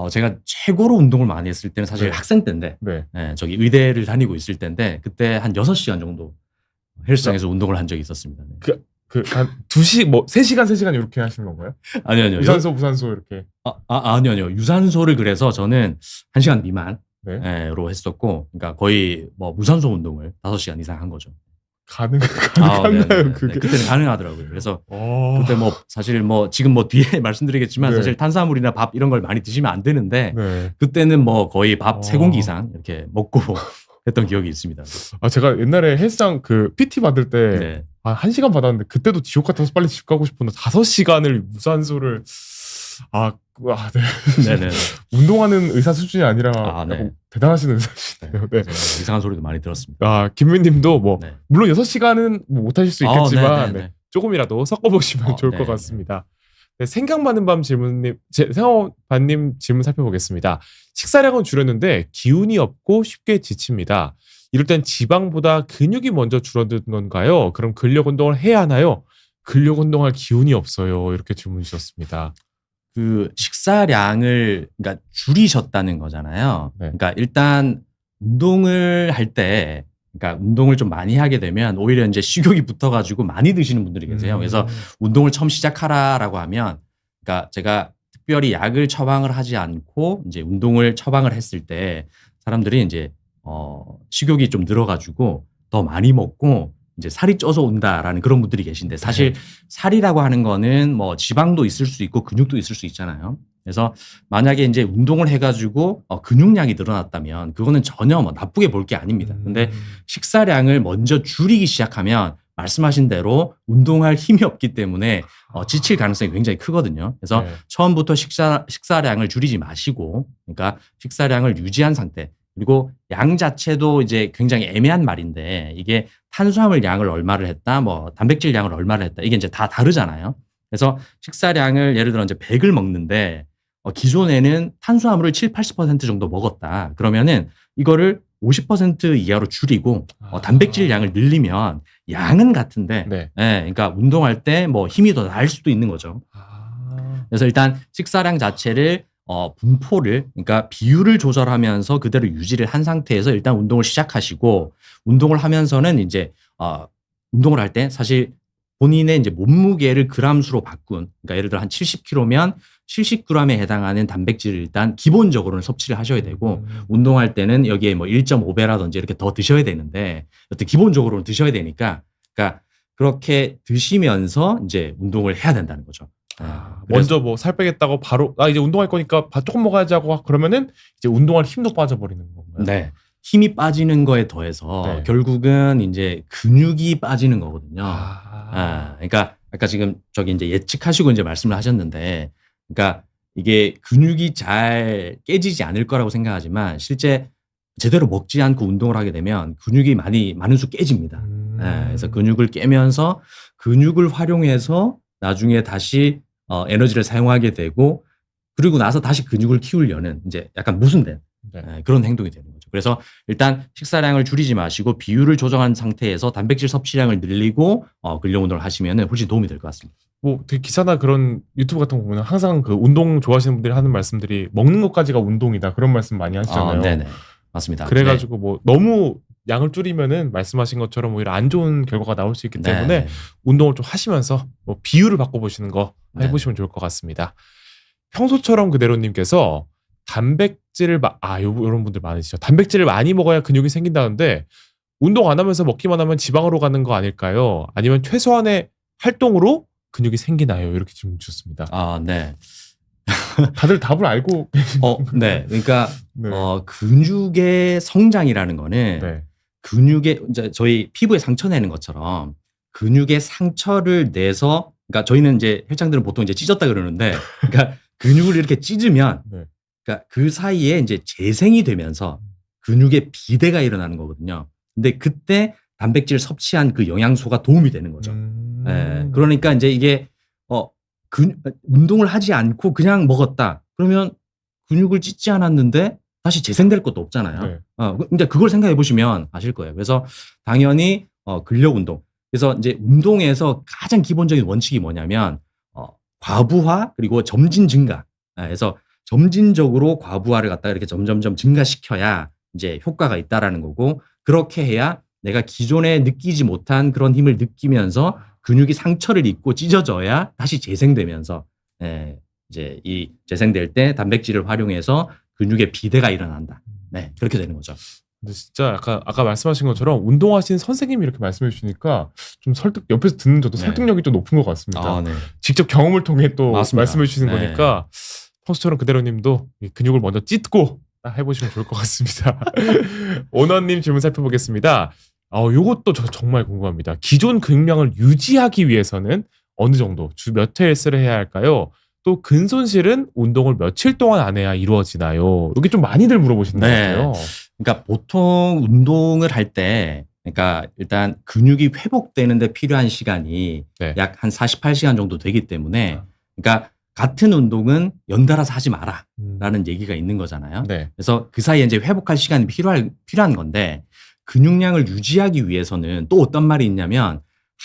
제가 최고로 운동을 많이 했을 때는 사실 네. 학생 때인데, 네. 저기 의대를 다니고 있을 때인데, 그때 한 6시간 정도 헬스장에서 운동을 한 적이 있었습니다. 네. 한 2시, 뭐, 3시간 이렇게 하시는 건가요? 아니요. 유산소, 무산소 이렇게. 아니요. 유산소를 그래서 저는 1시간 미만으로 네. 했었고, 그러니까 거의 뭐 무산소 운동을 5시간 이상 한 거죠. 가능한가요, 그게? 그때는 가능하더라고요. 그래서 어. 그때 뭐 사실 뭐 지금 뭐 뒤에 말씀드리겠지만 네. 사실 탄수화물이나 밥 이런 걸 많이 드시면 안 되는데 네. 그때는 뭐 거의 밥 어. 3공기 이상 이렇게 먹고 했던 기억이 있습니다. 제가 옛날에 헬스장 PT 받을 때, 네. 1시간 받았는데, 그때도 지옥 같아서 빨리 집 가고 싶었는데, 5시간을 무산소를, 네. 네네. 운동하는 의사 수준이 아니라, 네. 약간 대단하신 의사시네요. 네. 그래서 이상한 소리도 많이 들었습니다. 김민님도 뭐, 네. 물론 6시간은 못하실 수 있겠지만, 네네네. 네, 조금이라도 섞어보시면 좋을 것 네네. 같습니다. 네, 생각 많은 밤 생각반님 질문 살펴보겠습니다. 식사량은 줄였는데 기운이 없고 쉽게 지칩니다. 이럴 땐 지방보다 근육이 먼저 줄어드는 건가요? 그럼 근력 운동을 해야 하나요? 근력 운동할 기운이 없어요. 이렇게 질문 주셨습니다. 그 식사량을 그러니까 줄이셨다는 거잖아요. 네. 그러니까 일단 운동을 할 때 그러니까 운동을 좀 많이 하게 되면 오히려 이제 식욕이 붙어가지고 많이 드시는 분들이 계세요. 그래서 운동을 처음 시작하라라고 하면 그러니까 제가 특별히 약을 처방을 하지 않고 이제 운동을 처방을 했을 때 사람들이 이제 식욕이 좀 늘어가지고 더 많이 먹고 이제 살이 쪄서 온다라는 그런 분들이 계신데 사실 살이라고 하는 거는 뭐 지방도 있을 수 있고 근육도 있을 수 있잖아요. 그래서 만약에 이제 운동을 해가지고 근육량이 늘어났다면 그거는 전혀 뭐 나쁘게 볼 게 아닙니다. 근데 식사량을 먼저 줄이기 시작하면 말씀하신 대로 운동할 힘이 없기 때문에 지칠 가능성이 굉장히 크거든요. 그래서 네. 처음부터 식사량을 줄이지 마시고 그러니까 식사량을 유지한 상태 그리고 양 자체도 이제 굉장히 애매한 말인데 이게 탄수화물 양을 얼마를 했다, 뭐 단백질 양을 얼마를 했다 이게 이제 다 다르잖아요. 그래서 식사량을 예를 들어 이제 100을 먹는데 기존에는 탄수화물을 70-80% 정도 먹었다. 그러면은 이거를 50% 이하로 줄이고 단백질 양을 늘리면 양은 같은데 네. 그러니까 운동할 때 뭐 힘이 더 날 수도 있는 거죠. 그래서 일단 식사량 자체를 분포를 그러니까 비율을 조절하면서 그대로 유지를 한 상태에서 일단 운동을 시작하시고 운동을 하면서는 이제 운동을 할 때 사실 본인의 이제 몸무게를 그람수로 바꾼 그러니까 예를 들어 한 70kg면 70g에 해당하는 단백질을 일단 기본적으로는 섭취를 하셔야 되고 운동할 때는 여기에 뭐 1.5배라든지 이렇게 더 드셔야 되는데 어떤 기본적으로는 드셔야 되니까 그러니까 그렇게 드시면서 이제 운동을 해야 된다는 거죠. 먼저 뭐 살 빼겠다고 바로 이제 운동할 거니까 밥 조금 먹어야지 하고 그러면은 이제 운동할 힘도 빠져버리는 건가요? 네. 힘이 빠지는 거에 더해서 네. 결국은 이제 근육이 빠지는 거거든요. 그러니까 아까 지금 저기 이제 예측하시고 이제 말씀을 하셨는데 그러니까 이게 근육이 잘 깨지지 않을 거라고 생각하지만 실제 제대로 먹지 않고 운동을 하게 되면 근육이 많은 수 깨집니다. 그래서 근육을 깨면서 근육을 활용해서 나중에 다시 에너지를 사용하게 되고 그리고 나서 다시 근육을 키우려는 이제 약간 모순된 그런 행동이 되는 거죠. 그래서 일단 식사량을 줄이지 마시고 비율을 조정한 상태에서 단백질 섭취량을 늘리고 근력 운동을 하시면 훨씬 도움이 될 것 같습니다. 뭐 되게 기사나 그런 유튜브 같은 거 보면 항상 그 운동 좋아하시는 분들이 하는 말씀들이 먹는 것까지가 운동이다 그런 말씀 많이 하시잖아요. 네네. 맞습니다. 그래가지고 뭐 너무 양을 줄이면은 말씀하신 것처럼 오히려 안 좋은 결과가 나올 수 있기 때문에 운동을 좀 하시면서 뭐 비율을 바꿔보시는 거 해보시면 좋을 것 같습니다. 평소처럼 그대로님께서 단백질을 이런 분들 많으시죠. 단백질을 많이 먹어야 근육이 생긴다는데 운동 안 하면서 먹기만 하면 지방으로 가는 거 아닐까요? 아니면 최소한의 활동으로 근육이 생기나요? 이렇게 질문 주셨습니다. 네. 다들 답을 알고 네. 그러니까 네. 근육의 성장이라는 거는 네. 근육의 이제 저희 피부에 상처 내는 것처럼 근육의 상처를 내서 그러니까 저희는 이제 혈장들은 보통 이제 찢었다 그러는데 그러니까 근육을 이렇게 찢으면 네. 그러니까 그 사이에 이제 재생이 되면서 근육의 비대가 일어나는 거거든요. 근데 그때 단백질 섭취한 그 영양소가 도움이 되는 거죠. 그러니까 이제 이게 운동을 하지 않고 그냥 먹었다. 그러면 근육을 찢지 않았는데 다시 재생될 것도 없잖아요. 네. 근데 그걸 생각해 보시면 아실 거예요. 그래서 당연히 근력 운동. 그래서 이제 운동에서 가장 기본적인 원칙이 뭐냐면 과부하 그리고 점진 증가. 그래서 점진적으로 과부하를 갖다가 이렇게 점점점 증가시켜야 이제 효과가 있다라는 거고, 그렇게 해야 내가 기존에 느끼지 못한 그런 힘을 느끼면서 근육이 상처를 입고 찢어져야 다시 재생되면서 이제 이 재생될 때 단백질을 활용해서 근육의 비대가 일어난다. 네, 그렇게 되는 거죠. 근데 진짜 아까 말씀하신 것처럼 운동하신 선생님이 이렇게 말씀해 주시니까 좀 옆에서 듣는 저도 네. 설득력이 좀 높은 것 같습니다. 네. 직접 경험을 통해 또 맞습니다. 말씀해 주시는 네. 거니까 평소처럼 그대로님도 이 근육을 먼저 찢고 딱 해보시면 좋을 것 같습니다. 오너님 질문 살펴보겠습니다. 요것도 저 정말 궁금합니다. 기존 근육량을 유지하기 위해서는 어느 정도 주 몇 회 헬스를 해야 할까요? 또 근손실은 운동을 며칠 동안 안 해야 이루어지나요? 여기 좀 많이들 물어보시는 것 네. 같아요. 그러니까 보통 운동을 할 때, 그러니까 일단 근육이 회복되는데 필요한 시간이 네. 약 한 48시간 정도 되기 때문에, 그러니까 같은 운동은 연달아서 하지 마라라는 얘기가 있는 거잖아요. 네. 그래서 그 사이에 이제 회복할 시간이 필요한 건데, 근육량을 유지하기 위해서는 또 어떤 말이 있냐면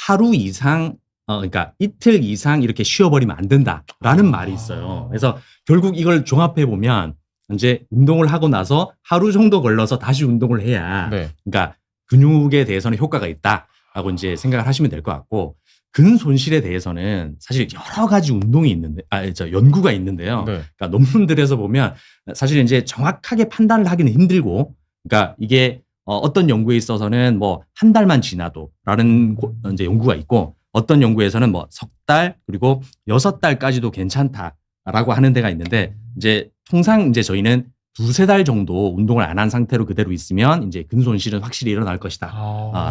하루 이상 그러니까 이틀 이상 이렇게 쉬어버리면 안 된다라는 말이 있어요. 그래서 결국 이걸 종합해 보면 이제 운동을 하고 나서 하루 정도 걸러서 다시 운동을 해야, 네. 그러니까 근육에 대해서는 효과가 있다라고 이제 생각을 하시면 될 것 같고, 근 손실에 대해서는 사실 여러 가지 운동이 있는데, 연구가 있는데요. 네. 그러니까 논문들에서 보면 사실 이제 정확하게 판단을 하기는 힘들고, 그러니까 이게 어떤 연구에 있어서는 뭐 한 달만 지나도라는 이제 연구가 있고, 어떤 연구에서는 뭐 석 달 그리고 6달까지도 괜찮다라고 하는 데가 있는데, 이제 통상 이제 저희는 2-3달 정도 운동을 안 한 상태로 그대로 있으면 이제 근손실은 확실히 일어날 것이다.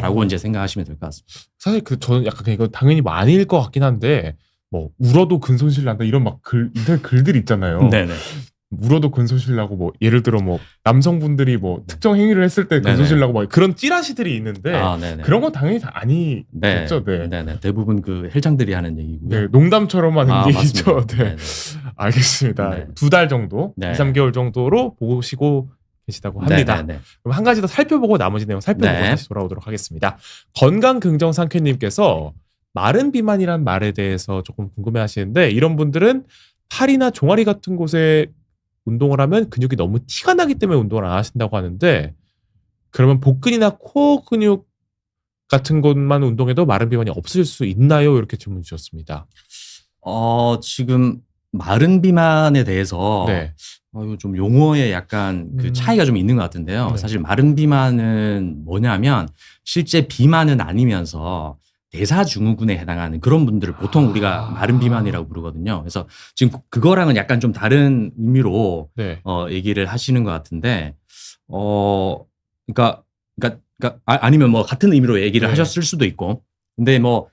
라고 이제 생각하시면 될 것 같습니다. 사실 저는 약간 이거 당연히 많이일 것 같긴 한데, 뭐 울어도 근손실 난다 이런 막 인터넷 글들 있잖아요. 네네. 울어도 근손실 나고, 뭐 예를 들어 뭐 남성분들이 뭐 특정 행위를 했을 때 네네. 근손실 나고 막 그런 찌라시들이 있는데, 네네. 그런 건 당연히 다 아니겠죠. 네. 네네. 대부분 그 헬창들이 하는 얘기고요. 네, 농담처럼 하는 얘기죠. 맞습니다. 네. 네네. 알겠습니다. 네. 2달 정도, 네. 2-3개월 정도로 보시고 계시다고 합니다. 네네네. 그럼 한 가지 더 살펴보고 나머지 내용 살펴보고 네. 다시 돌아오도록 하겠습니다. 건강긍정상쾌님께서 마른 비만이란 말에 대해서 조금 궁금해하시는데, 이런 분들은 팔이나 종아리 같은 곳에 운동을 하면 근육이 너무 티가 나기 때문에 운동을 안 하신다고 하는데, 그러면 복근이나 코어 근육 같은 곳만 운동해도 마른 비만이 없어질 수 있나요? 이렇게 질문 주셨습니다. 지금 마른 비만에 대해서 네. 이거 좀 용어에 약간 그 차이가 좀 있는 것 같은데요. 네. 사실 마른 비만은 뭐냐면 실제 비만은 아니면서 대사증후군에 해당하는 그런 분들을 보통 우리가 마른 비만이라고 부르거든요. 그래서 지금 그거랑은 약간 좀 다른 의미로 네. 얘기를 하시는 것 같은데, 그러니까 아니면 뭐 같은 의미로 얘기를 네. 하셨을 수도 있고, 근데 뭐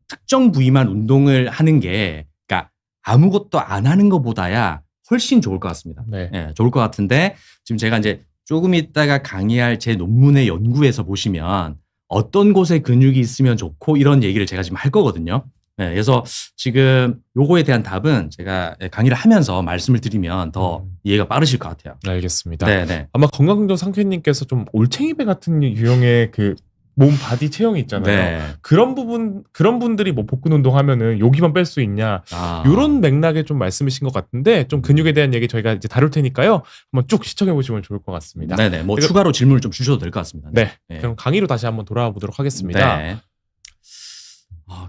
특정 부위만 운동을 하는 게, 그러니까 아무것도 안 하는 것보다야 훨씬 좋을 것 같습니다. 네. 예, 좋을 것 같은데, 지금 제가 이제 조금 있다가 강의할 제 논문의 연구에서 보시면 어떤 곳에 근육이 있으면 좋고 이런 얘기를 제가 지금 할 거거든요. 네, 그래서 지금 요거에 대한 답은 제가 강의를 하면서 말씀을 드리면 더 이해가 빠르실 것 같아요. 알겠습니다. 네. 아마 건강긍정 상쾌님께서 좀 올챙이배 같은 유형의 그 몸 바디 체형이 있잖아요. 네. 그런 분들이 뭐 복근 운동하면은 여기만 뺄 수 있냐, 이런 맥락에 좀 말씀이신 것 같은데, 좀 근육에 대한 얘기 저희가 이제 다룰 테니까요. 한번 쭉 시청해 보시면 좋을 것 같습니다. 네네. 뭐 이거- 추가로 질문을 좀 주셔도 될 것 같습니다. 네. 네. 그럼 강의로 다시 한번 돌아와 보도록 하겠습니다. 네.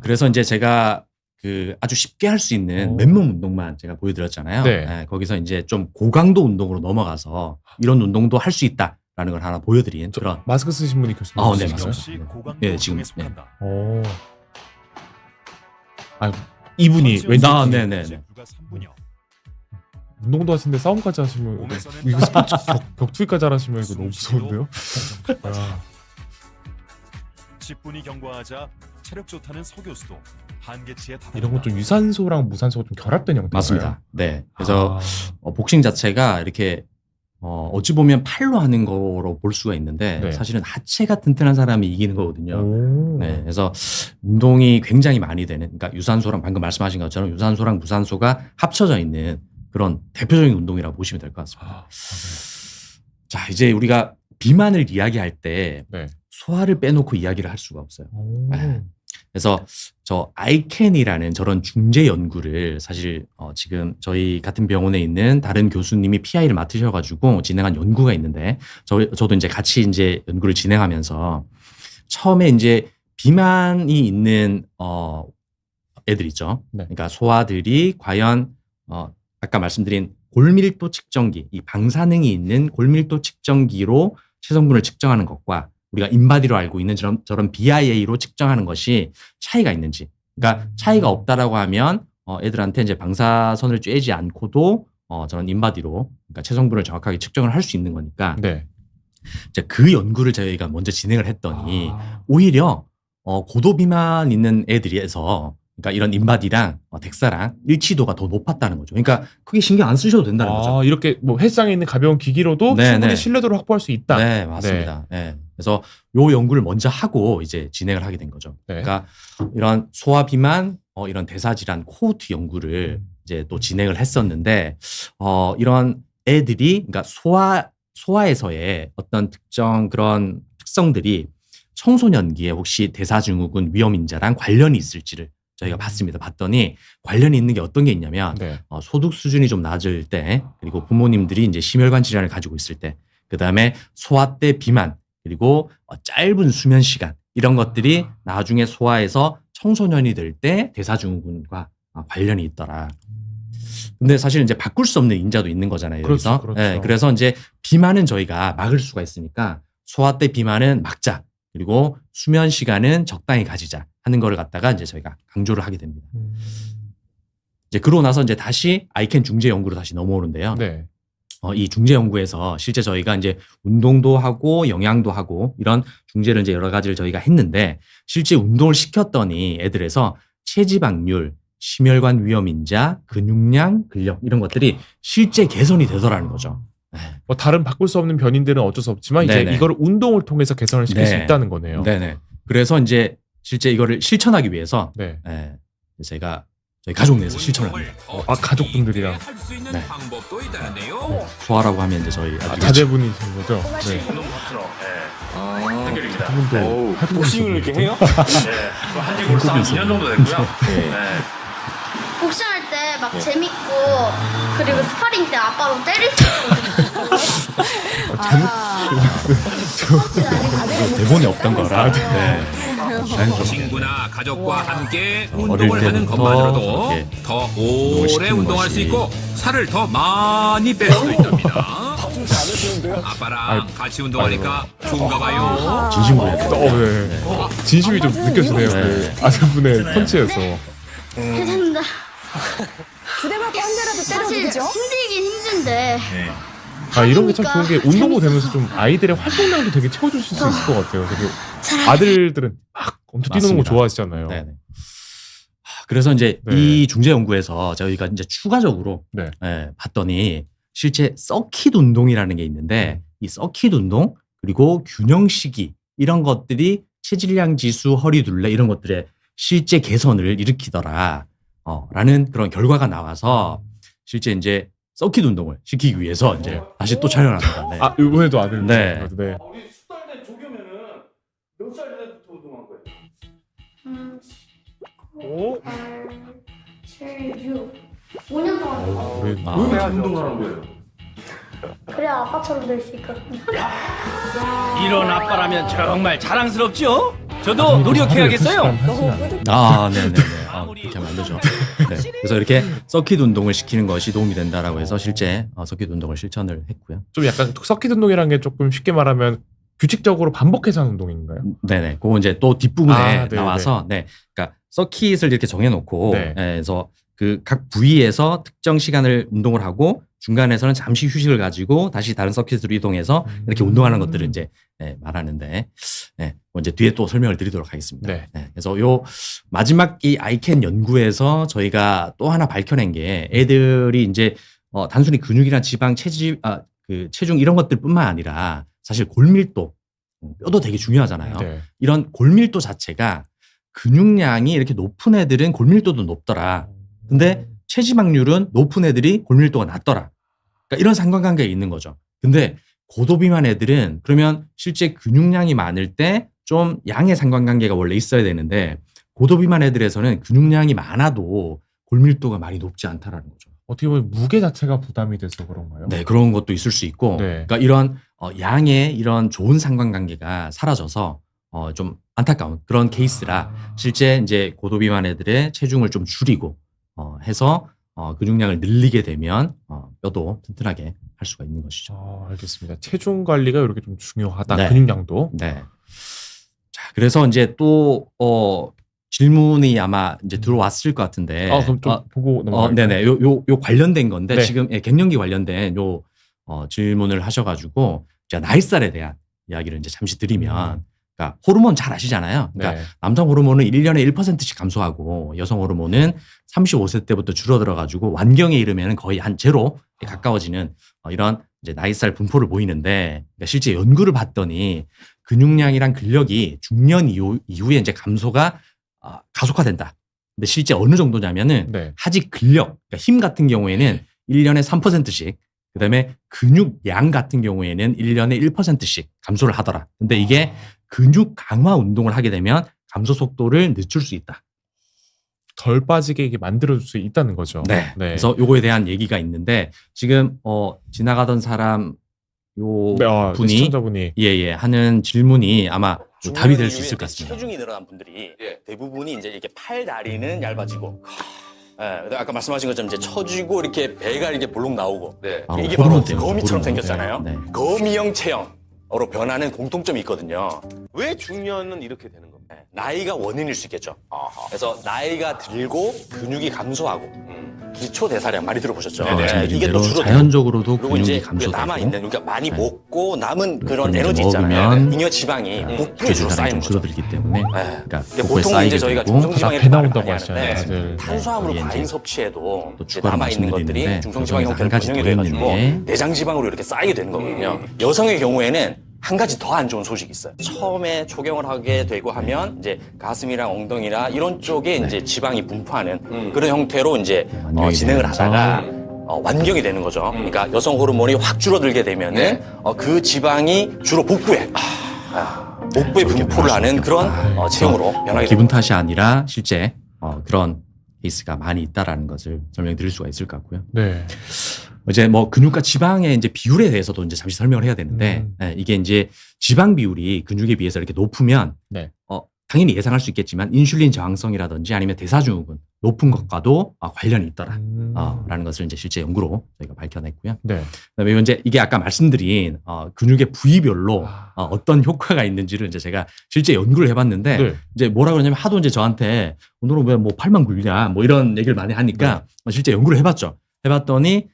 그래서 이제 제가 그 아주 쉽게 할 수 있는 오. 맨몸 운동만 제가 보여드렸잖아요. 네. 거기서 이제 좀 고강도 운동으로 넘어가서 이런 운동도 할 수 있다라는 걸 하나 보여드린 그런. 마스크 쓰신 분이 교수님. 네, 계신가요? 맞습니다. 네, 지금. 네. 오. 이분이 왠지 네네. 운동도 하시는데 싸움까지 하시면 이거 스포츠 격투기까지 하시면 이거 너무 무서운데요? 아, 10분이 경과하자 체력 좋다는 서 교수도 한계치에 달한다. 이런 건 좀 유산소랑 무산소가 좀 결합된 형태인가요? 맞습니다. 네. 그래서 복싱 자체가 이렇게 어찌 보면 팔로 하는 거로 볼 수가 있는데, 네. 사실은 하체가 튼튼한 사람이 이기는 거거든요. 오. 네, 그래서 운동이 굉장히 많이 되는, 그러니까 유산소랑 방금 말씀하신 것처럼 유산소랑 무산소가 합쳐져 있는 그런 대표적인 운동이라고 보시면 될 것 같습니다. 자, 이제 우리가 비만을 이야기할 때 네. 소화를 빼놓고 이야기를 할 수가 없어요. 오. 네. 그래서 저 아이캔이라는 저런 중재 연구를 사실 지금 저희 같은 병원에 있는 다른 교수님이 PI를 맡으셔가지고 진행한 연구가 있는데 저도 이제 같이 이제 연구를 진행하면서 처음에 이제 비만이 있는 애들 있죠. 네. 그러니까 소아들이 과연 아까 말씀드린 골밀도 측정기, 이 방사능이 있는 골밀도 측정기로 체성분을 측정하는 것과 우리가 인바디로 알고 있는 저런 BIA로 측정하는 것이 차이가 있는지. 그러니까 차이가 없다라고 하면 애들한테 이제 방사선을 쬐지 않고도 저런 인바디로 그러니까 체성분을 정확하게 측정을 할 수 있는 거니까. 네. 이제 그 연구를 저희가 먼저 진행을 했더니 오히려 고도 비만 있는 애들에서 그러니까 이런 인바디랑 덱사랑 일치도가 더 높았다는 거죠. 그러니까 크게 신경 안 쓰셔도 된다는 거죠. 이렇게 뭐 헬스장에 있는 가벼운 기기로도 네, 충분히 네. 신뢰도를 확보할 수 있다. 네, 맞습니다. 네. 그래서 요 연구를 먼저 하고 이제 진행을 하게 된 거죠. 네. 그러니까 이런 소아 비만, 이런 대사질환 코호트 연구를 이제 또 진행을 했었는데, 이런 애들이, 그러니까 소아에서의 어떤 특정 그런 특성들이 청소년기에 혹시 대사증후군 위험인자랑 관련이 있을지를 저희가 봤더니 관련이 있는 게 어떤 게 있냐면, 네. 소득 수준이 좀 낮을 때, 그리고 부모님들이 이제 심혈관 질환을 가지고 있을 때, 그 다음에 소아 때 비만, 그리고 짧은 수면 시간, 이런 것들이 나중에 소아에서 청소년이 될 때 대사증후군과 관련이 있더라. 근데 사실 이제 바꿀 수 없는 인자도 있는 거잖아요. 여기서. 그렇죠. 네, 그래서 이제 비만은 저희가 막을 수가 있으니까 소아 때 비만은 막자. 그리고 수면 시간은 적당히 가지자 하는 거를 갖다가 이제 저희가 강조를 하게 됩니다. 이제 그러고 나서 이제 다시 아이캔 중재 연구로 다시 넘어오는데요. 네. 이 중재 연구에서 실제 저희가 이제 운동도 하고 영양도 하고 이런 중재를 이제 여러 가지를 저희가 했는데 실제 운동을 시켰더니 애들에서 체지방률, 심혈관 위험인자, 근육량, 근력 이런 것들이 실제 개선이 되더라는 거죠. 뭐 다른 바꿀 수 없는 변인들은 어쩔 수 없지만 이제 네네. 이거를 운동을 통해서 개선을 시킬 수 네. 있다는 거네요. 네네. 그래서 이제 실제 이거를 실천하기 위해서 네. 제가 저희 가족 내에서 실천을 합니다. 가족분들이랑 네. 소아라고 하면 이제 저희 아들 자제분이신 거죠? 네. 그분도 복싱을 이렇게 해요? 한국인 싸움 2년 정도 됐고요. 복싱할 때 막 재밌고 그리고 스파링 때 아빠도 때릴 수 있고 대본에 없던 거라. 네. 친구나 가족과 함께 어릴 운동을 하는 때부터 것만으로도 이렇게 더 운동을 오래 시키는 운동할 것이. 수 있고 살을 더 많이 뺄 수 있답니다. 아빠랑 같이 운동하니까 좋은가 봐요. 진심으로 해야 돼요. 네. 진심이 좀 느껴지네요. 네. 그 아들분의 펀치에서. 괜찮다. 두대 맞고 한 대라도 때려도 사실 되죠? 힘들긴 힘든데 이런 게 참 좋은 게 운동도 재밌어서. 되면서 좀 아이들의 활동량도 되게 채워줄 수 있을 것 같아요. 되게 잘하네. 아들들은 막 엄청 뛰는 거 맞습니다. 좋아하시잖아요. 네네. 그래서 이제 네. 이 중재 연구에서 저희가 이제 추가적으로 네. 봤더니 실제 서킷 운동이라는 게 있는데 이 서킷 운동 그리고 균형 시기 이런 것들이 체질량 지수, 허리 둘레 이런 것들의 실제 개선을 일으키더라. 라는 그런 결과가 나와서 실제 이제 서킷 운동을 시키기 위해서 이제 다시 또 촬영을 합니다. 네. 이번에도 아들. 네. 네. 우리 수달된 조교면은 몇 살 때부터 운동한 거예요? 5, 7, 6 5년 동안 우리 왜 운동하는 거예요? 그래야 아빠처럼 될 수 있거든요. 이런 아빠라면 정말 자랑스럽죠? 저도 노력해야겠어요. 네네네. 그렇게 하면 안 되죠. 네. 그래서 이렇게 서킷 운동을 시키는 것이 도움이 된다라고 해서 실제 서킷 운동을 실천을 했고요. 좀 약간 서킷 운동이라는 게 조금 쉽게 말하면 규칙적으로 반복해서 하는 운동인가요? 네네. 그거 이제 또 뒷부분에 네네. 나와서, 그러니까 서킷을 이렇게 정해놓고, 네. 그래서 그 각 부위에서 특정 시간을 운동을 하고 중간에서는 잠시 휴식을 가지고 다시 다른 서킷으로 이동해서 이렇게 운동하는 것들을 이제 말하는데, 뭐 이제 뒤에 또 설명을 드리도록 하겠습니다. 네. 그래서 요 마지막 이 아이캔 연구에서 저희가 또 하나 밝혀낸 게 애들이 이제 단순히 근육이나 지방, 체중 이런 것들뿐만 아니라 사실 골밀도, 뼈도 되게 중요하잖아요. 네. 이런 골밀도 자체가 근육량이 이렇게 높은 애들은 골밀도도 높더라. 근데 체지방률은 높은 애들이 골밀도가 낮더라. 그러니까 이런 상관관계가 있는 거죠. 근데 고도비만 애들은 그러면 실제 근육량이 많을 때 좀 양의 상관관계가 원래 있어야 되는데 고도비만 애들에서는 근육량이 많아도 골밀도가 많이 높지 않다라는 거죠. 어떻게 보면 무게 자체가 부담이 돼서 그런가요? 네, 그런 것도 있을 수 있고, 네. 그러니까 이런 양의 이런 좋은 상관관계가 사라져서 좀 안타까운 그런 케이스라 실제 이제 고도비만 애들의 체중을 좀 줄이고 해서 근육량을 늘리게 되면 뼈도 튼튼하게 할 수가 있는 것이죠. 알겠습니다. 체중 관리가 이렇게 좀 중요하다. 네. 근육량도. 네. 자, 그래서 이제 또 질문이 아마 이제 들어왔을 것 같은데. 그럼 좀 보고 넘어갈까요? 네네. 요 관련된 건데 네. 지금 갱년기 관련된 요 질문을 하셔가지고 제가 나이살에 대한 이야기를 이제 잠시 드리면, 그러니까 호르몬 잘 아시잖아요. 그러니까 네. 남성 호르몬은 1년에 1%씩 감소하고 여성 호르몬은 35세 때부터 줄어들어가지고 완경에 이르면 거의 한 제로에 가까워지는 이런 이제 나이살 분포를 보이는데, 그러니까 실제 연구를 봤더니 근육량이랑 근력이 중년 이후에 이제 감소가 가속화된다. 근데 실제 어느 정도냐면은 네. 하직 근력, 그러니까 힘 같은 경우에는 1년에 3%씩, 그다음에 근육량 같은 경우에는 1년에 1%씩 감소를 하더라. 근데 이게 근육 강화 운동을 하게 되면 감소 속도를 늦출 수 있다. 덜 빠지게 이게 만들어줄 수 있다는 거죠. 네. 그래서 요거에 대한 얘기가 있는데 지금 지나가던 사람 요 분이 시청자분이 하는 질문이 아마 답이 될 수 있을 것 같습니다. 체중이 늘어난 분들이 대부분이 이제 이렇게 팔 다리는 얇아지고, 아까 말씀하신 것처럼 이제 처지고 이렇게 배가 이렇게 볼록 나오고, 이게 바로 거미처럼 생겼잖아요. 네. 거미형 체형으로 변하는 공통점이 있거든요. 왜 중년은 이렇게 되는 겁니까? 나이가 원인일 수 있겠죠. 그래서 나이가 들고 근육이 감소하고 기초 대사량 많이 들어보셨죠? 이게 또 줄어들고, 자연적으로도 그리고 근육이 이제 감소되고 남아 있는, 그러니까 많이 먹고 남은 그런 그걸 에너지 먹으면 있잖아요. 잉여 지방이 복부에 기초 주로 대사량이 쌓이는 좀 거죠. 줄어들기 때문에 그러니까 복부에 보통 이제 쌓이게 저희가 되고 중성지방에 배 나온다고 하시잖아요, 다들. 탄수화물을 네. 과잉 섭취해도 또 이제 추가로 남아 있는 것들이 말씀드리는데 중성지방 한 형태로 가지 변형이 더 있는 돼가지고 게 내장 지방으로 이렇게 쌓이게 되는 거거든요. 여성의 경우에는 한 가지 더 안 좋은 소식이 있어요. 처음에 초경을 하게 되고 하면 이제 가슴이랑 엉덩이나 이런 쪽에 이제 지방이 분포하는 그런 형태로 이제 진행을 하다가 완경이 되는 거죠. 그러니까 여성 호르몬이 확 줄어들게 되면은 그 지방이 주로 복부에 분포를 하는 그런 체형으로 변하게 기분 됩니다. 탓이 아니라 실제 그런 케이스가 많이 있다라는 것을 설명드릴 수가 있을 것 같고요. 네. 이제 뭐 근육과 지방의 이제 비율에 대해서도 이제 잠시 설명을 해야 되는데 이게 이제 지방 비율이 근육에 비해서 이렇게 높으면 네. 당연히 예상할 수 있겠지만 인슐린 저항성이라든지 아니면 대사증후군 높은 것과도 관련이 있더라. 라는 것을 이제 실제 연구로 저희가 밝혀냈고요. 네. 그다음에 이제 이게 아까 말씀드린 근육의 부위별로 어떤 효과가 있는지를 이제 제가 실제 연구를 해봤는데 네. 이제 뭐라 그러냐면 하도 이제 저한테 오늘은 왜 뭐 팔만 굴냐 뭐 이런 얘기를 많이 하니까 실제 연구를 해봤죠. 해봤더니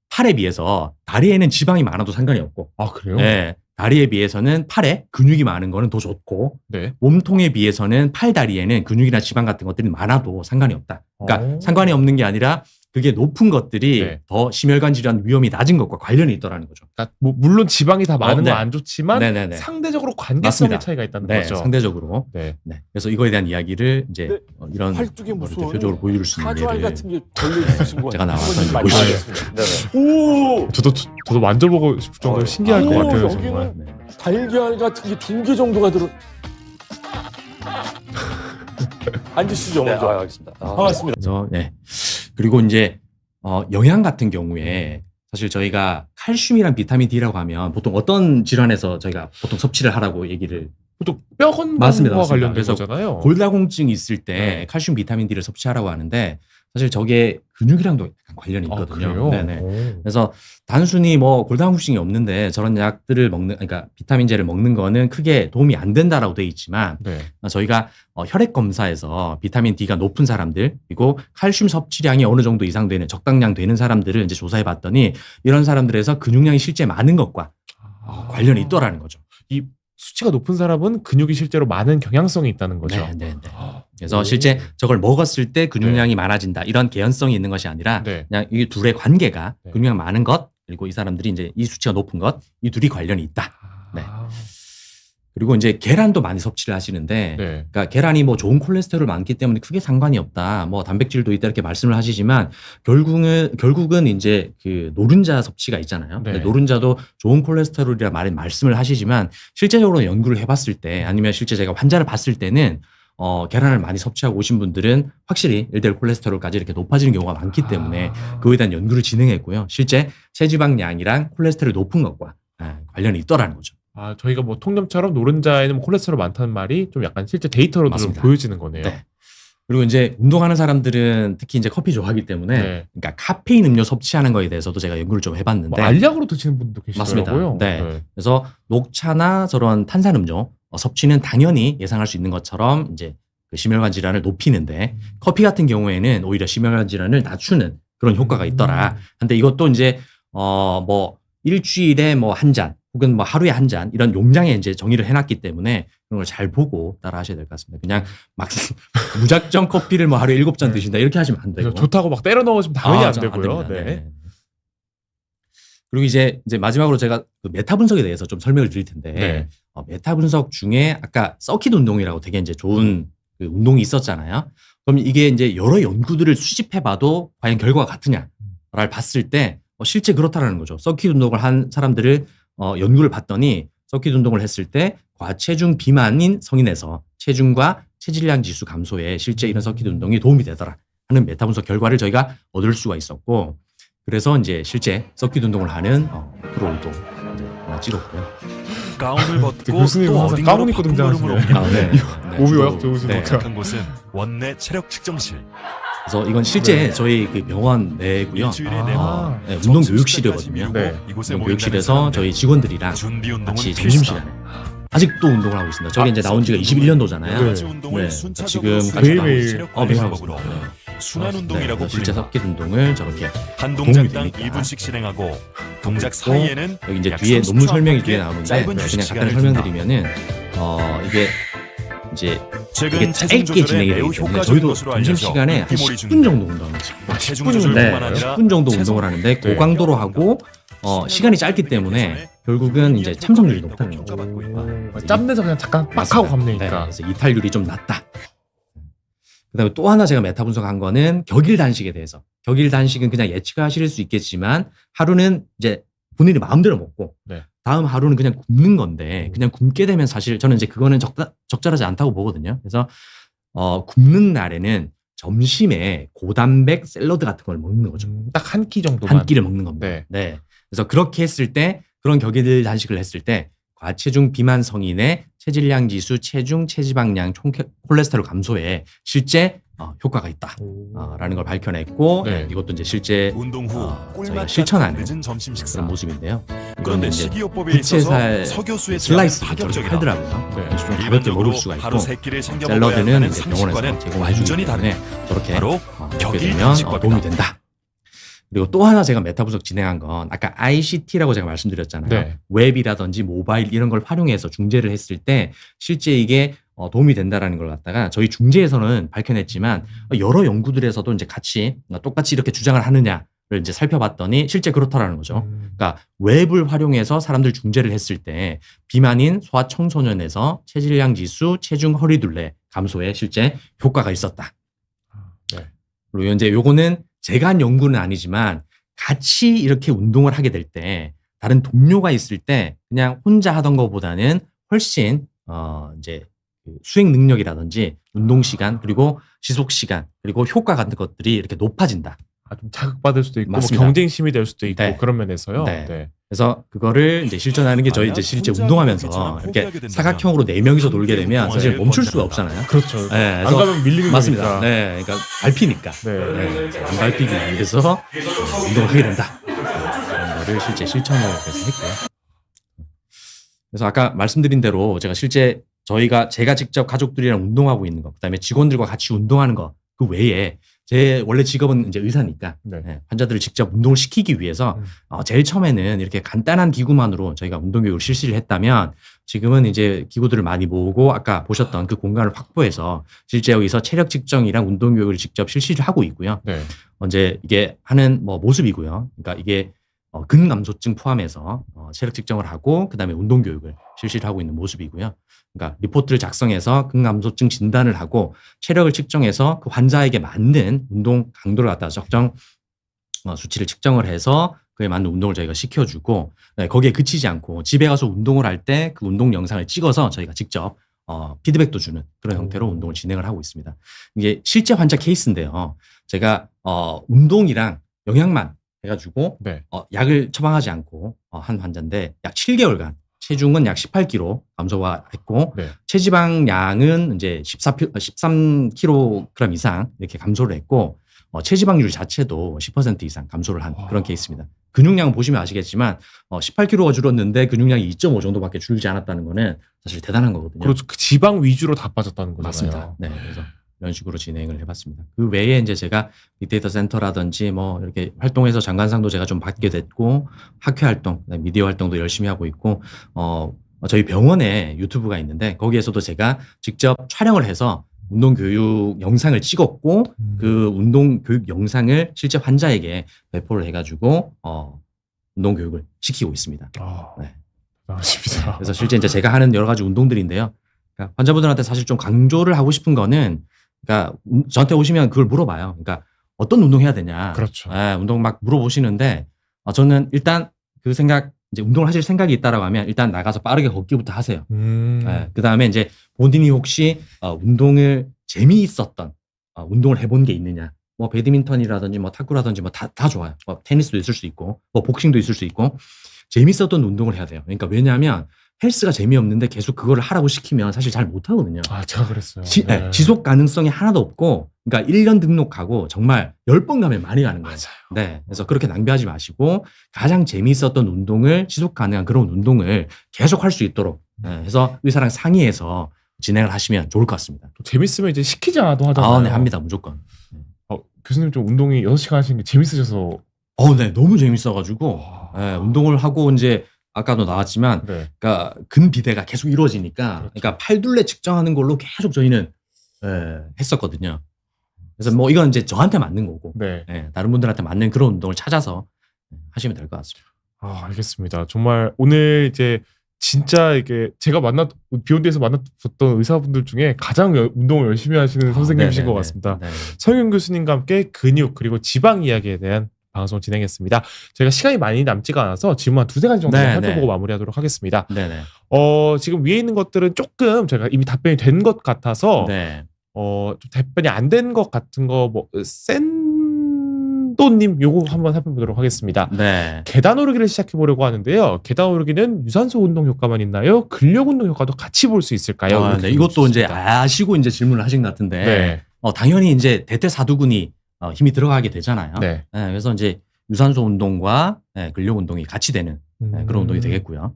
팔에 비해서 다리에는 지방이 많아도 상관이 없고, 그래요? 네, 다리에 비해서는 팔에 근육이 많은 거는 더 좋고, 네. 몸통에 비해서는 팔 다리에는 근육이나 지방 같은 것들이 많아도 상관이 없다. 그러니까 상관이 없는 게 아니라 그게 높은 것들이 더 심혈관 질환 위험이 낮은 것과 관련이 있다라는 거죠. 그러니까 물론 지방이 다 많은 네. 건 안 좋지만 네네네. 상대적으로 관계성의 맞습니다. 차이가 있다는 네, 거죠. 상대적으로. 네. 네. 그래서 이거에 대한 이야기를 이제 이런 팔뚝에 무슨 대표적으로 보여줄 수 있는 사주알 예를 같은 게 걸려 있으신 거예요. 제가 나와서 한번 이제 많이 보여주겠습니다. 보겠습니다. 오! 저도 만져보고 싶을 정도로 신기할 것 같아요, 정말. 여기는 달걀 같은 게 2개 정도가 들어. 앉으시죠, 먼저. 알겠습니다. 반갑습니다. 그래서 그리고 이제 영양 같은 경우에 사실 저희가 칼슘이랑 비타민 D라고 하면 보통 어떤 질환에서 저희가 보통 섭취를 하라고 얘기를 또 뼈 건강과 맞습니다. 관련된 그래서 거잖아요. 골다공증 있을 때 네. 칼슘, 비타민 D를 섭취하라고 하는데 사실 저게 근육이랑도 약간 관련이 있거든요. 그래요? 네네. 오. 그래서 단순히 뭐 골다공증이 없는데 저런 약들을 그러니까 비타민제를 먹는 거는 크게 도움이 안 된다라고 돼 있지만 네. 저희가 혈액 검사에서 비타민 D가 높은 사람들 그리고 칼슘 섭취량이 어느 정도 이상 되는 적당량 되는 사람들을 이제 조사해 봤더니 이런 사람들에서 근육량이 실제 많은 것과 관련이 있더라는 거죠. 이 수치가 높은 사람은 근육이 실제로 많은 경향성이 있다는 거죠. 네. 그래서 실제 저걸 먹었을 때 근육량이 많아진다 이런 개연성이 있는 것이 아니라 네. 그냥 이 둘의 관계가 네. 근육량 많은 것 그리고 이 사람들이 이제 이 수치가 높은 것 이 둘이 관련이 있다. 네. 그리고 이제 계란도 많이 섭취를 하시는데, 네. 그러니까 계란이 뭐 좋은 콜레스테롤 많기 때문에 크게 상관이 없다. 뭐 단백질도 있다 이렇게 말씀을 하시지만 결국은 이제 그 노른자 섭취가 있잖아요. 네. 근데 노른자도 좋은 콜레스테롤이라 말씀을 하시지만 실제적으로 연구를 해봤을 때 아니면 실제 제가 환자를 봤을 때는 계란을 많이 섭취하고 오신 분들은 확실히 LDL 콜레스테롤까지 이렇게 높아지는 경우가 많기 때문에 그거에 대한 연구를 진행했고요. 실제 체지방량이랑 콜레스테롤이 높은 것과 관련이 있더라는 거죠. 저희가 뭐 통념처럼 노른자에는 뭐 콜레스테롤 많다는 말이 좀 약간 실제 데이터로도 좀 보여지는 거네요. 네. 그리고 이제 운동하는 사람들은 특히 이제 커피 좋아하기 때문에 그러니까 카페인 음료 섭취하는 거에 대해서도 제가 연구를 좀 해봤는데 뭐 알약으로 드시는 분도 계시더라고요. 맞습니다. 네. 그래서 녹차나 저런 탄산 음료 섭취는 당연히 예상할 수 있는 것처럼 이제 그 심혈관 질환을 높이는데 커피 같은 경우에는 오히려 심혈관 질환을 낮추는 그런 효과가 있더라. 근데 이것도 이제 뭐 일주일에 뭐 한 잔 혹은 뭐 하루에 한 잔 이런 용량에 이제 정의를 해놨기 때문에 그런 걸 잘 보고 따라 하셔야 될 것 같습니다. 그냥 막 무작정 커피를 뭐 하루에 7잔 드신다 이렇게 하시면 안 되고. 좋다고 막 때려 넣으시면 당연히 안 되고요. 네. 그리고 이제 마지막으로 제가 그 메타 분석에 대해서 좀 설명을 드릴 텐데 메타 분석 중에 아까 서킷 운동이라고 되게 이제 좋은 그 운동이 있었잖아요. 그럼 이게 이제 여러 연구들을 수집해봐도 과연 결과가 같으냐를 봤을 때 실제 그렇다라는 거죠. 서킷 운동을 한 사람들을 연구를 봤더니 서킷 운동을 했을 때 과체중 비만인 성인에서 체중과 체질량 지수 감소에 실제 이런 서킷 운동이 도움이 되더라 하는 메타 분석 결과를 저희가 얻을 수가 있었고 그래서 이제 실제 서킷 운동을 하는 프로도 이제 하나 찍었고요. 가운을 벗고 교수님 또 항상 어딘가로 가운 입고 등장하시네요. 몸이 워낙 좋으시니까. 도착한 곳은 원내 체력 측정실. 그래서 이건 실제 저희 그 병원 내고요. 운동 교육실이거든요. 운동 교육실에서 저희 직원들이랑 같이 점심시간에 아직도 운동을 하고 있습니다. 저게 이제 나온 지가 21년도잖아요. 지금 매일매일 매일 하고 있습니다. 순환 운동이라고 실제 불린다. 서킷 운동을 저렇게 한 동작당 도움이 되니까. 2분씩 진행하고 동작 사이에는 여기 이제 약 뒤에 30초 논문 설명이 함께 뒤에 나오는데 짧은 그냥 휴식 간단히 시간을 준다. 설명드리면은 이게 이제 최근 되게 체중 짧게 조절에 진행이 매우 되기 때문에 효과적인 저희도 것으로 알려져 점심시간에 한 이모리 10분 중인데 정도 운동합니다. 체중 조절뿐만 아니라 10분 정도 체중, 운동을 하는데 네. 고강도로 하고 시간이 짧기 때문에 결국은 이제 참석률이 높다는 거죠. 짬내서 그냥 잠깐 빡 하고 가면 되니까. 그래서 이탈률이 좀 낮다. 그다음에 또 하나 제가 메타 분석한 거는 격일 단식에 대해서. 격일 단식은 그냥 예측하실 수 있겠지만 하루는 이제 본인이 마음대로 먹고 다음 하루는 그냥 굶는 건데 그냥 굶게 되면 사실 저는 이제 그거는 적절하지 않다고 보거든요. 그래서 굶는 날에는 점심에 고단백 샐러드 같은 걸 먹는 거죠. 딱 한 끼 정도만. 한 끼를 먹는 겁니다. 네. 그래서 그렇게 했을 때 그런 격일 단식을 했을 때 과체중 비만 성인의 체질량 지수, 체중, 체지방량, 총 콜레스테롤 감소에 실제 효과가 있다라는 걸 밝혀냈고 이것도 이제 실제 운동 후 저희가 실천하는 늦은 점심 식사. 그런 모습인데요. 그런데 이거는 이제 식이요법에 있어서 부채살 서교수의 제안은 슬라이스 저렇게 파격적이다. 팔더라고요. 좀 가볍게 먹을 수가 하루 있고 세 끼를 챙겨 먹어야 샐러드는 한다는 이제 병원에서 상식과는 제공해 주기 완전히 때문에 다르다. 저렇게 바로 먹게 격일 되면 단식법이다. 도움이 된다. 그리고 또 하나 제가 메타 분석 진행한 건 아까 ICT라고 제가 말씀드렸잖아요. 웹이라든지 모바일 이런 걸 활용해서 중재를 했을 때 실제 이게 도움이 된다라는 걸 갖다가 저희 중재에서는 밝혀냈지만 여러 연구들에서도 이제 같이 똑같이 이렇게 주장을 하느냐를 이제 살펴봤더니 실제 그렇다라는 거죠. 그러니까 웹을 활용해서 사람들 중재를 했을 때 비만인 소아청소년에서 체질량 지수, 체중 허리둘레 감소에 실제 효과가 있었다. 그리고 이제 요거는 제가 한 연구는 아니지만 같이 이렇게 운동을 하게 될 때 다른 동료가 있을 때 그냥 혼자 하던 것보다는 훨씬 이제 수행 능력이라든지 운동 시간 그리고 지속 시간 그리고 효과 같은 것들이 이렇게 높아진다. 좀 자극받을 수도 있고 뭐 맞습니다. 경쟁심이 될 수도 있고 그런 면에서. 그래서 그거를 이제 실천하는 게 저희 이제 실제 운동하면서 이렇게 사각형으로 4명이서 돌게 되면 사실 멈출 수가 없잖아요. 그렇죠. 네, 안 가면 밀리는 맞습니다. 거니까. 네, 그러니까 밟히니까. 안 밟히기 위해서 운동을 하게 된다. 그런 거를 실제 실천을 그래서 했고요. 그래서 아까 말씀드린 대로 제가 실제 제가 직접 가족들이랑 운동하고 있는 거, 그다음에 직원들과 같이 운동하는 거, 그 외에 제 원래 직업은 이제 의사니까 환자들을 직접 운동을 시키기 위해서 제일 처음에는 이렇게 간단한 기구만으로 저희가 운동교육을 실시를 했다면 지금은 이제 기구들을 많이 모으고 아까 보셨던 그 공간을 확보해서 실제 여기서 체력 측정이랑 운동교육을 직접 실시를 하고 있고요. 이제 이게 하는 모습이고요. 그러니까 이게 근감소증 포함해서 체력 측정을 하고 그다음에 운동교육을 실시를 하고 있는 모습이고요. 그러니까 리포트를 작성해서 근감소증 진단을 하고 체력을 측정해서 그 환자에게 맞는 운동 강도를 갖다 적정 수치를 측정을 해서 그에 맞는 운동을 저희가 시켜주고 거기에 그치지 않고 집에 가서 운동을 할 때 그 운동 영상을 찍어서 저희가 직접 피드백도 주는 그런 형태로 운동을 진행을 하고 있습니다. 이게 실제 환자 케이스인데요. 제가 운동이랑 영양만 해가지고 네. 약을 처방하지 않고 한 환자인데 약 7개월간 체중은 약 18kg 감소했고 네. 체지방량은 이제 13kg 이상 이렇게 감소를 했고 체지방률 자체도 10% 이상 감소를 한 그런 케이스입니다. 근육량은 보시면 아시겠지만 18kg가 줄었는데 근육량이 2.5 정도밖에 줄지 않았다는 거는 사실 대단한 거거든요. 그렇죠. 그 지방 위주로 다 빠졌다는 거잖아요. 맞습니다. 네, 그래서 이런 식으로 진행을 해봤습니다. 그 외에 이제 제가 빅데이터 센터라든지 뭐 이렇게 활동해서 장관상도 제가 좀 받게 됐고 학회 활동, 미디어 활동도 열심히 하고 있고 저희 병원에 유튜브가 있는데 거기에서도 제가 직접 촬영을 해서 운동 교육 영상을 찍었고 그 운동 교육 영상을 실제 환자에게 배포를 해가지고 운동 교육을 시키고 있습니다. 네. 맞습니다. 그래서 실제 이제 제가 하는 여러 가지 운동들인데요. 그러니까 환자분들한테 사실 좀 강조를 하고 싶은 거는, 그러니까 저한테 오시면 그걸 물어봐요. 그러니까 어떤 운동 해야 되냐. 그렇죠. 운동 막 물어보시는데 저는 일단 그 생각, 이제 운동을 하실 생각이 있다라고 하면 일단 나가서 빠르게 걷기부터 하세요. 그 다음에 이제 본인이 혹시 운동을 재미있었던 운동을 해본 게 있느냐. 뭐 배드민턴이라든지 뭐 탁구라든지 뭐 다 좋아요. 뭐 테니스도 있을 수 있고 뭐 복싱도 있을 수 있고 재밌었던 운동을 해야 돼요. 그러니까 왜냐하면 헬스가 재미없는데 계속 그거를 하라고 시키면 사실 잘 못하거든요. 제가 그랬어요. 네. 지속 가능성이 하나도 없고, 그러니까 1년 등록하고 정말 10번 가면 많이 가는 거예요. 맞아요. 네. 그래서 그렇게 낭비하지 마시고 가장 재미있었던 운동을, 지속 가능한 그런 운동을 계속 할 수 있도록 해서 의사랑 상의해서 진행을 하시면 좋을 것 같습니다. 재밌으면 이제 시키지 않아도 하잖아요. 네, 합니다. 무조건. 교수님 좀 운동이 6시간 하시는 게 재밌으셔서. 네. 너무 재밌어가지고, 운동을 하고 이제 아까도 나왔지만, 네. 그러니까 근비대가 계속 이루어지니까, 그렇죠. 그러니까 팔둘레 측정하는 걸로 계속 저희는 했었거든요. 그래서 뭐 이건 이제 저한테 맞는 거고, 네. 다른 분들한테 맞는 그런 운동을 찾아서 하시면 될 것 같습니다. 알겠습니다. 정말 오늘 이제 진짜 이게 제가 비욘드에서 만났던 의사분들 중에 가장 운동을 열심히 하시는 선생님이신 것 같습니다. 서영균 교수님과 함께 근육 그리고 지방 이야기에 대한 방송 진행했습니다. 저희가 시간이 많이 남지가 않아서 질문 한 2-3가지 정도 살펴보고 마무리하도록 하겠습니다. 네네. 지금 위에 있는 것들은 조금 제가 이미 답변이 된 것 같아서 좀 답변이 안 된 것 같은 거 센도님 요거 한번 살펴보도록 하겠습니다. 계단 오르기를 시작해 보려고 하는데요. 계단 오르기는 유산소 운동 효과만 있나요? 근력 운동 효과도 같이 볼 수 있을까요? 이것도 이제 아시고 이제 질문을 하신 것 같은데, 당연히 이제 대퇴사두근이 힘이 들어가게 되잖아요. 그래서 이제 유산소 운동과 근력 운동이 같이 되는 그런 운동이 되겠고요.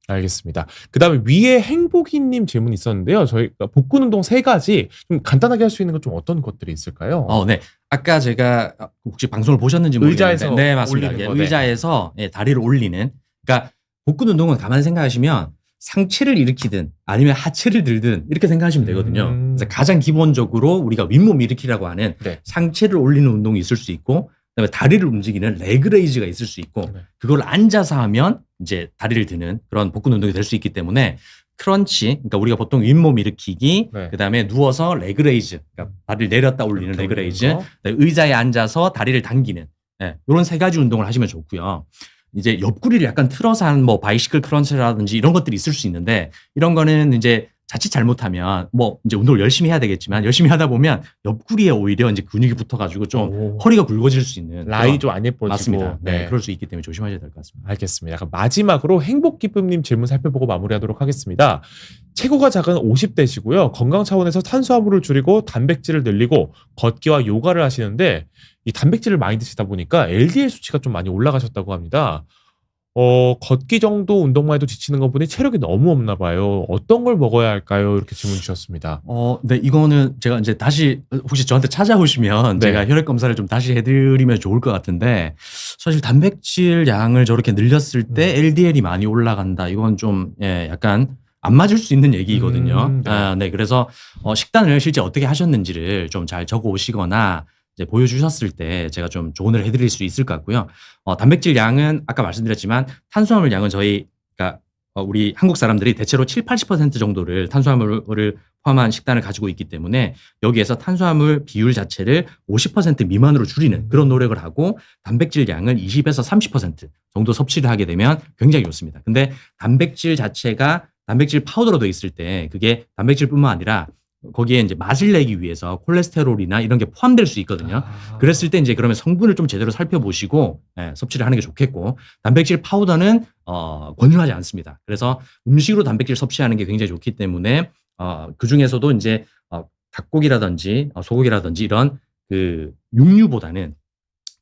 알겠습니다. 그 다음에 위에 행복이님 질문이 있었는데요. 저희가 복근 운동 3가지 좀 간단하게 할 수 있는 건 좀 어떤 것들이 있을까요? 네. 아까 제가 혹시 방송을 보셨는지 모르겠는데, 의자에서 네, 맞습니다. 올리는 거, 의자에서 다리를 올리는. 그러니까 복근 운동은 가만히 생각하시면 상체를 일으키든 아니면 하체를 들든 이렇게 생각하시면 되거든요. 그래서 가장 기본적으로 우리가 윗몸 일으키라고 하는 상체를 올리는 운동이 있을 수 있고, 그다음에 다리를 움직이는 레그레이즈가 있을 수 있고, 그걸 앉아서 하면 이제 다리를 드는 그런 복근 운동이 될 수 있기 때문에 크런치, 그러니까 우리가 보통 윗몸 일으키기, 그다음에 누워서 레그레이즈, 그러니까 다리를 내렸다 올리는 레그레이즈, 의자에 앉아서 다리를 당기는 이런 3가지 운동을 하시면 좋고요. 이제 옆구리를 약간 틀어서 하는 뭐 바이시클 크런치라든지 이런 것들이 있을 수 있는데, 이런 거는 이제 자칫 잘못하면 뭐 이제 운동을 열심히 해야 되겠지만 열심히 하다 보면 옆구리에 오히려 이제 근육이 붙어가지고 좀 허리가 굵어질 수 있는 라인이 좀 안 예뻐지고. 맞습니다. 그럴 수 있기 때문에 조심하셔야 될 것 같습니다. 알겠습니다. 그럼 마지막으로 행복기쁨님 질문 살펴보고 마무리하도록 하겠습니다. 체구가 작은 50대시고요. 건강 차원에서 탄수화물을 줄이고 단백질을 늘리고 걷기와 요가를 하시는데 이 단백질을 많이 드시다 보니까 LDL 수치가 좀 많이 올라가셨다고 합니다. 걷기 정도 운동만 해도 지치는 것 보니 체력이 너무 없나 봐요. 어떤 걸 먹어야 할까요? 이렇게 질문 주셨습니다. 네, 이거는 제가 이제 다시 혹시 저한테 찾아오시면 제가 혈액 검사를 좀 다시 해드리면 좋을 것 같은데, 사실 단백질 양을 저렇게 늘렸을 때 LDL이 많이 올라간다. 이건 좀 약간 안 맞을 수 있는 얘기거든요. 그래서 식단을 실제 어떻게 하셨는지를 좀 잘 적어 오시거나 이제 보여주셨을 때 제가 좀 조언을 해드릴 수 있을 것 같고요. 단백질 양은 아까 말씀드렸지만 탄수화물 양은 그러니까 우리 한국 사람들이 대체로 70-80% 정도를 탄수화물을 포함한 식단을 가지고 있기 때문에 여기에서 탄수화물 비율 자체를 50% 미만으로 줄이는 그런 노력을 하고 단백질 양을 20에서 30% 정도 섭취를 하게 되면 굉장히 좋습니다. 근데 단백질 자체가 단백질 파우더로 되어 있을 때 그게 단백질뿐만 아니라 거기에 이제 맛을 내기 위해서 콜레스테롤이나 이런 게 포함될 수 있거든요. 그랬을 때 이제 그러면 성분을 좀 제대로 살펴보시고 섭취를 하는 게 좋겠고, 단백질 파우더는 권유하지 않습니다. 그래서 음식으로 단백질 섭취하는 게 굉장히 좋기 때문에 그 중에서도 이제 닭고기라든지 소고기라든지 이런 그 육류보다는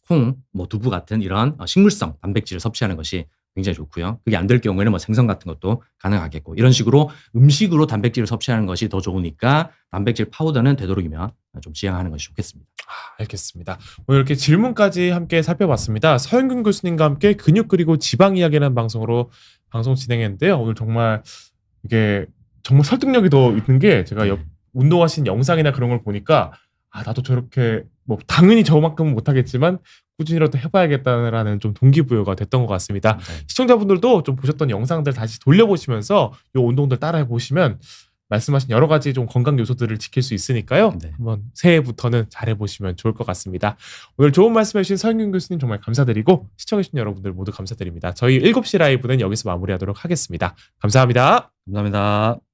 콩, 뭐 두부 같은 이런 식물성 단백질을 섭취하는 것이 굉장히 좋고요. 그게 안 될 경우에는 뭐 생선 같은 것도 가능하겠고, 이런 식으로 음식으로 단백질을 섭취하는 것이 더 좋으니까 단백질 파우더는 되도록이면 좀 지양하는 것이 좋겠습니다. 알겠습니다. 오늘 이렇게 질문까지 함께 살펴봤습니다. 서영균 교수님과 함께 근육 그리고 지방 이야기라는 방송으로 방송 진행했는데요. 오늘 정말 이게 정말 설득력이 더 있는 게, 제가 운동하신 영상이나 그런 걸 보니까 나도 저렇게 뭐 당연히 저만큼은 못하겠지만 꾸준히라도 해봐야겠다라는 좀 동기부여가 됐던 것 같습니다. 시청자분들도 좀 보셨던 영상들 다시 돌려보시면서 요 운동들 따라해 보시면 말씀하신 여러 가지 좀 건강 요소들을 지킬 수 있으니까요. 한번 새해부터는 잘해보시면 좋을 것 같습니다. 오늘 좋은 말씀해주신 서영균 교수님 정말 감사드리고, 시청해주신 여러분들 모두 감사드립니다. 저희 7시 라이브는 여기서 마무리하도록 하겠습니다. 감사합니다. 감사합니다.